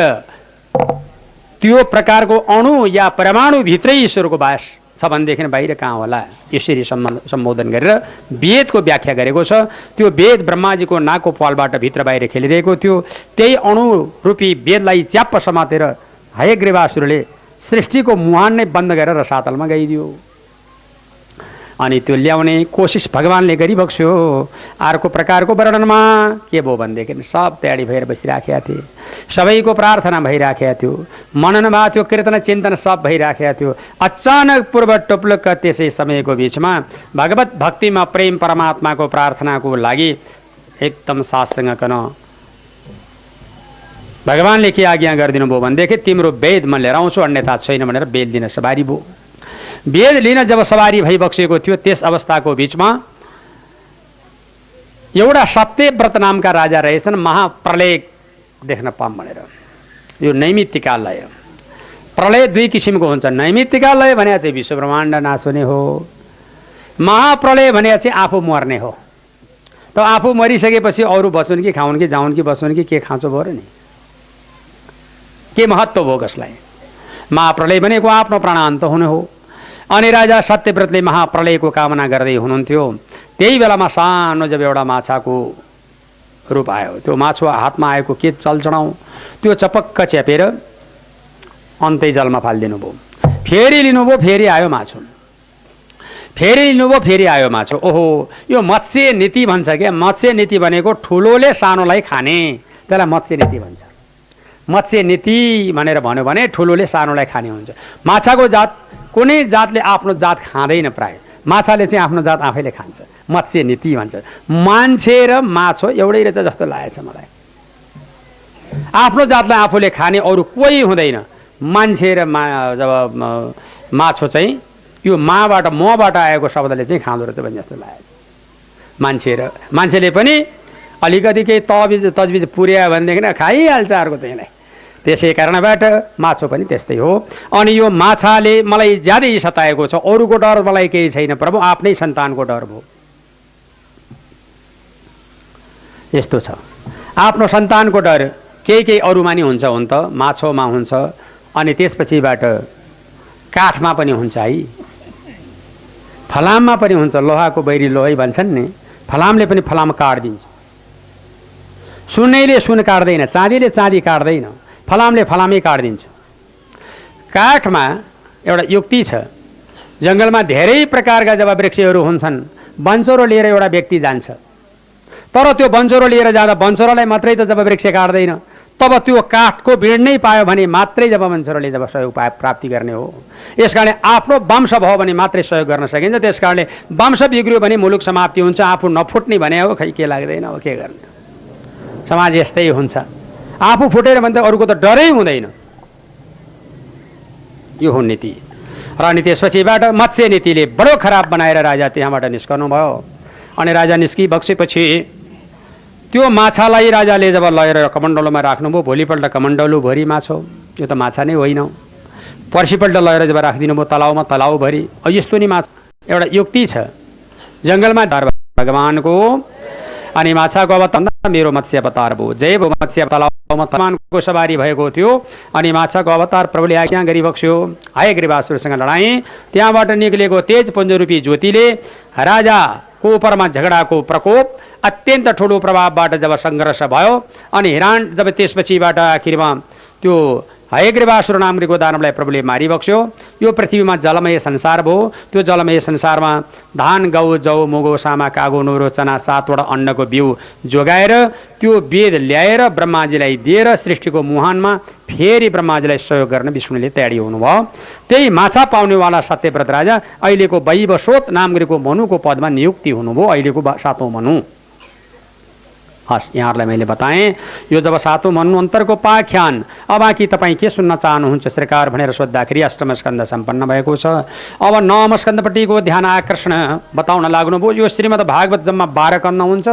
त्यो प्रकारको अणु या परमाणु भित्रै ईश्वरको वास छ भनेदेखि बाहिर कहाँ होला? यसरी सम्बोधन गरेर वेदको व्याख्या गरेको छ। त्यो वेद ब्रह्माजीको नाकको प्वालबाट भित्र बाहिर खेलिरहेको थियो। त्यही अणु रूपी वेदलाई च्याप्प समातेर हयग्रीवासुरले सृष्टिको मुहान नै बन्द गरेर रसातलमा गइदियो। अनि त्यो ल्याउने कोसिस भगवानले गरिबक्स्यो। अर्को प्रकारको वर्णनमा के भयो भनेदेखि सब तयारी भएर बसिराखेका थिए, सबैको प्रार्थना भइराखेको थियो, मनन भएको थियो, कीर्तन चिन्तन सब भइराखेको थियो। अचानक पूर्व टुप्लुक्क त्यसै समयको बिचमा भगवत भक्तिमा प्रेम परमात्माको प्रार्थनाको लागि एकदम साससँग कन भगवानले के आज्ञा गरिदिनु भयो भनेदेखि तिम्रो वेद म लिएर आउँछु, अन्यथा छैन भनेर वेद लिन सवारी भयो। वेद लिन जब सवारी भइबक्सेको थियो त्यस अवस्थाको बिचमा एउटा सत्यव्रत नामका राजा रहेछन्। महाप्रलय देख्न पाऊँ भनेर यो नैमित्तिकालय। प्रलय दुई किसिमको हुन्छ। नैमित्तिकालय भने चाहिँ विश्व ब्रह्माण्ड नाश हुने हो, महाप्रलय भने चाहिँ आफू मर्ने हो। त आफू मरिसकेपछि अरू बचुन् कि खाउन् कि जाउन् कि बसुन् कि के खाँचो भयो र नि, के महत्त्व भयो कसलाई? महाप्रलय भनेको आफ्नो प्राणान्त हुने हो। अनि राजा सत्यव्रतले महाप्रलयको कामना गर्दै हुनुहुन्थ्यो। त्यही बेलामा सानो जब एउटा माछाको रूप आयो। त्यो माछा हातमा आएको के चलचडाउँ, त्यो चपक्क च्यापेर अन्तै जलमा फालिदिनु भयो। फेरि लिनुभयो, फेरि आयो माछो, फेरि लिनुभयो, फेरि आयो माछो। ओहो, यो मत्स्य नीति भन्छ क्या। मत्स्य नीति भनेको ठुलोले सानोलाई खाने, त्यसलाई मत्स्य नीति भन्छ। मत्स्य नीति भनेर भन्यो भने ठुलोले सानोलाई खाने हुन्छ। माछाको जात कुनै जातले आफ्नो जात खाँदैन, प्राय माछाले चाहिँ आफ्नो जात आफैले खान्छ। मत्स्य नीति भन्छ। मान्छे र माछो एउटै रहेछ जस्तो लागेछ मलाई। आफ्नो जातलाई आफूले खाने अरू कोही हुँदैन। मान्छे र जब माछो चाहिँ यो माबाट मबाट आएको शब्दले चाहिँ खाँदो रहेछ भने जस्तो लागेछ। मान्छेले पनि अलिकति केही तजबिज पुर्यायो भनेदेखि खाइहाल्छ अर्को चाहिँलाई। त्यसै कारणबाट माछो पनि त्यस्तै हो। अनि यो माछाले मलाई ज्यादै सताएको छ, अरूको डर मलाई केही छैन प्रभु, आफ्नै सन्तानको डर भयो। यस्तो छ, आफ्नो सन्तानको डर केही अरूमा नि हुन्छ, हुन त माछोमा हुन्छ। अनि त्यसपछिबाट काठमा पनि हुन्छ है, फलाममा पनि हुन्छ। लोहाको बैरी लोहै भन्छन् नि, फलामले पनि फलाम काट्दिन्छ। सुनैले सुन काट्दैन, चाँदीले चाँदी काट्दैन, फलामले फलामै काट्दिन्छ। काठमा एउटा युक्ति छ। जङ्गलमा धेरै प्रकारका जब वृक्षहरू हुन्छन्, बन्चरो लिएर एउटा व्यक्ति जान्छ, तर त्यो बन्चरो लिएर जाँदा बन्चरोलाई मात्रै त जब वृक्ष काट्दैन, तब त्यो काठको भिड नै पायो भने मात्रै जब बन्चरोले जब सहयोग प्राप्ति गर्ने हो। यसकारणले आफ्नो वंश भयो भने मात्रै सहयोग गर्न सकिन्छ। त्यसकारणले वंश बिग्रियो भने मुलुक समाप्ति हुन्छ। आफू नफुट्ने भने हो, खै के लाग्दैन, अब के गर्ने। समाज यस्तै हुन्छ। आफू फुटेर भने त अरूको त डरै हुँदैन। यो हो नीति। र अनि त्यसपछिबाट मत्स्य नीतिले बडो खराब बनाएर राजा त्यहाँबाट निस्कनु भयो। अनि राजा निस्किबक्सेपछि त्यो माछालाई राजाले जब लगेर कमण्डलुमा राख्नुभयो, भोलिपल्ट कमण्डलुभरि माछा, यो त माछा नै होइन। पर्सिपल्ट लगेर जब राखिदिनु भयो तलाउमा, तलाउभरि यस्तो नि माछा। एउटा युक्ति छ जङ्गलमा भगवानको। अनि माछाको अवतार मेरो मत्स्य अवतार भयो, जय भयो मत्स्य तलाउमा तमानको सवारी भएको थियो। अनि माछाको अवतार प्रभुले आज्ञा गरिबक्स्यो। हयग्रीवासुरसँग लडाई, त्यहाँबाट निक्लेको तेज पुञ्जरूपी ज्योतिले राजाको उपरमा झगडाको प्रकोप अत्यन्त ठुलो प्रभावबाट जब सङ्घर्ष भयो। अनि हिराण जब त्यसपछिबाट आखिरमा त्यो हयग्रीवासुर नामको दानवलाई प्रभुले मारिबक्स्यो। यो पृथ्वीमा जलमय संसार भयो। त्यो जलमय संसारमा धान, गहुँ, जौ, मुगो, सामा, कागो, नौरो, चना 7वटा अन्नको बिउ जोगाएर त्यो वेद ल्याएर ब्रह्माजीलाई दिएर सृष्टिको मुहानमा फेरि ब्रह्माजीलाई सहयोग गर्न विष्णुले तयारी हुनुभयो। त्यही माछा पाउनेवाला सत्यव्रत राजा अहिलेको वैवस्वत नामको मनुको पदमा नियुक्ति हुनुभयो, अहिलेको 7औं मनु। हस्, यहाँहरूलाई मैले बताएँ यो जब 7औं मनु अन्तरको पाख्यान। अब बाँकी तपाईँ के सुन्न चाहनुहुन्छ सरकार भनेर सोद्धाखेरि अष्टम स्कन्द सम्पन्न भएको छ। अब नवम स्कन्दपट्टिको ध्यान आकर्षण बताउन लाग्नुभयो। यो श्रीमद् भागवत जम्मा 12 कन्द हुन्छ।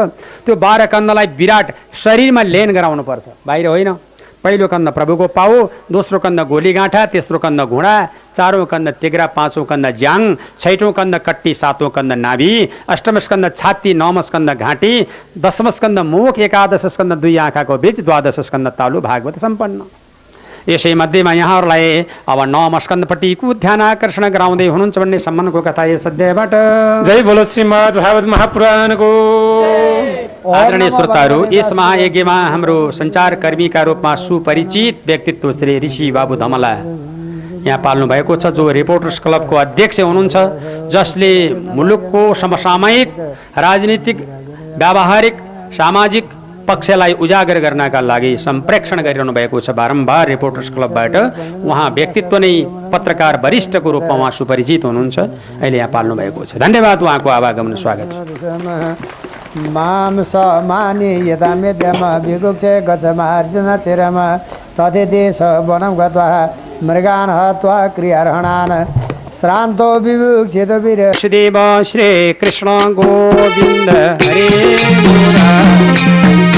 त्यो 12 कन्दलाई विराट शरीरमा लेन गराउनुपर्छ, बाहिर होइन। पहिलो कन्द प्रभुको पाउ, दोस्रो कन्द गोलीगाँठा, तेस्रो कन्द घुँडा, चारौं कन्द तिग्रा, पाँचौं कन्द ज्याङ, छैठौं कन्द कट्टी, सातौं कन्द नाभि, अष्टम स्कन्द छाती, नवम स्कन्द घाँटी, दशम स्कन्द मुख, एकादश स्कन्द 2 आँखाको बीच, द्वादश स्कन्द तालु भागवत सम्पन्न। यसै मध्येमा यहाँहरूलाई अब नवम स्कन्दपट्टिको ध्यान आकर्षण गराउँदै हुनुहुन्छ भन्ने सम्मानको कथा यस अध्यायबाट। जय बोलो श्रीमद् भागवत महापुराणको। आदरणीय श्रोताहरू, यस महायज्ञमा हाम्रो सञ्चारकर्मीका रूपमा सुपरिचित व्यक्तित्व श्री ऋषि बाबु धमला यहाँ पाल्नु भएको छ, जो रिपोर्टर्स क्लबको अध्यक्ष हुनुहुन्छ, जसले मुलुकको समसामयिक राजनीतिक, व्यावहारिक, सामाजिक पक्षलाई उजागर गर्नका लागि सम्प्रेक्षण गरिरहनु भएको छ। बारम्बार रिपोर्टर्स क्लबबाट उहाँ व्यक्तित्व नै पत्रकार वरिष्ठको रूपमा उहाँ सुपरिचित हुनुहुन्छ, अहिले यहाँ पाल्नु भएको छ। धन्यवाद, उहाँको आवागमन स्वागत छ। माम समानि यदा मेद्यम विगुक्षे गच्छमार्जुन चिरम तथे देश वनं गत्वा मृगान् हत्वा क्रियार्हणान् श्रान्तो विमुक्षितो वीर। श्रीदेव श्री कृष्ण गोविन्द हरे मुरारी।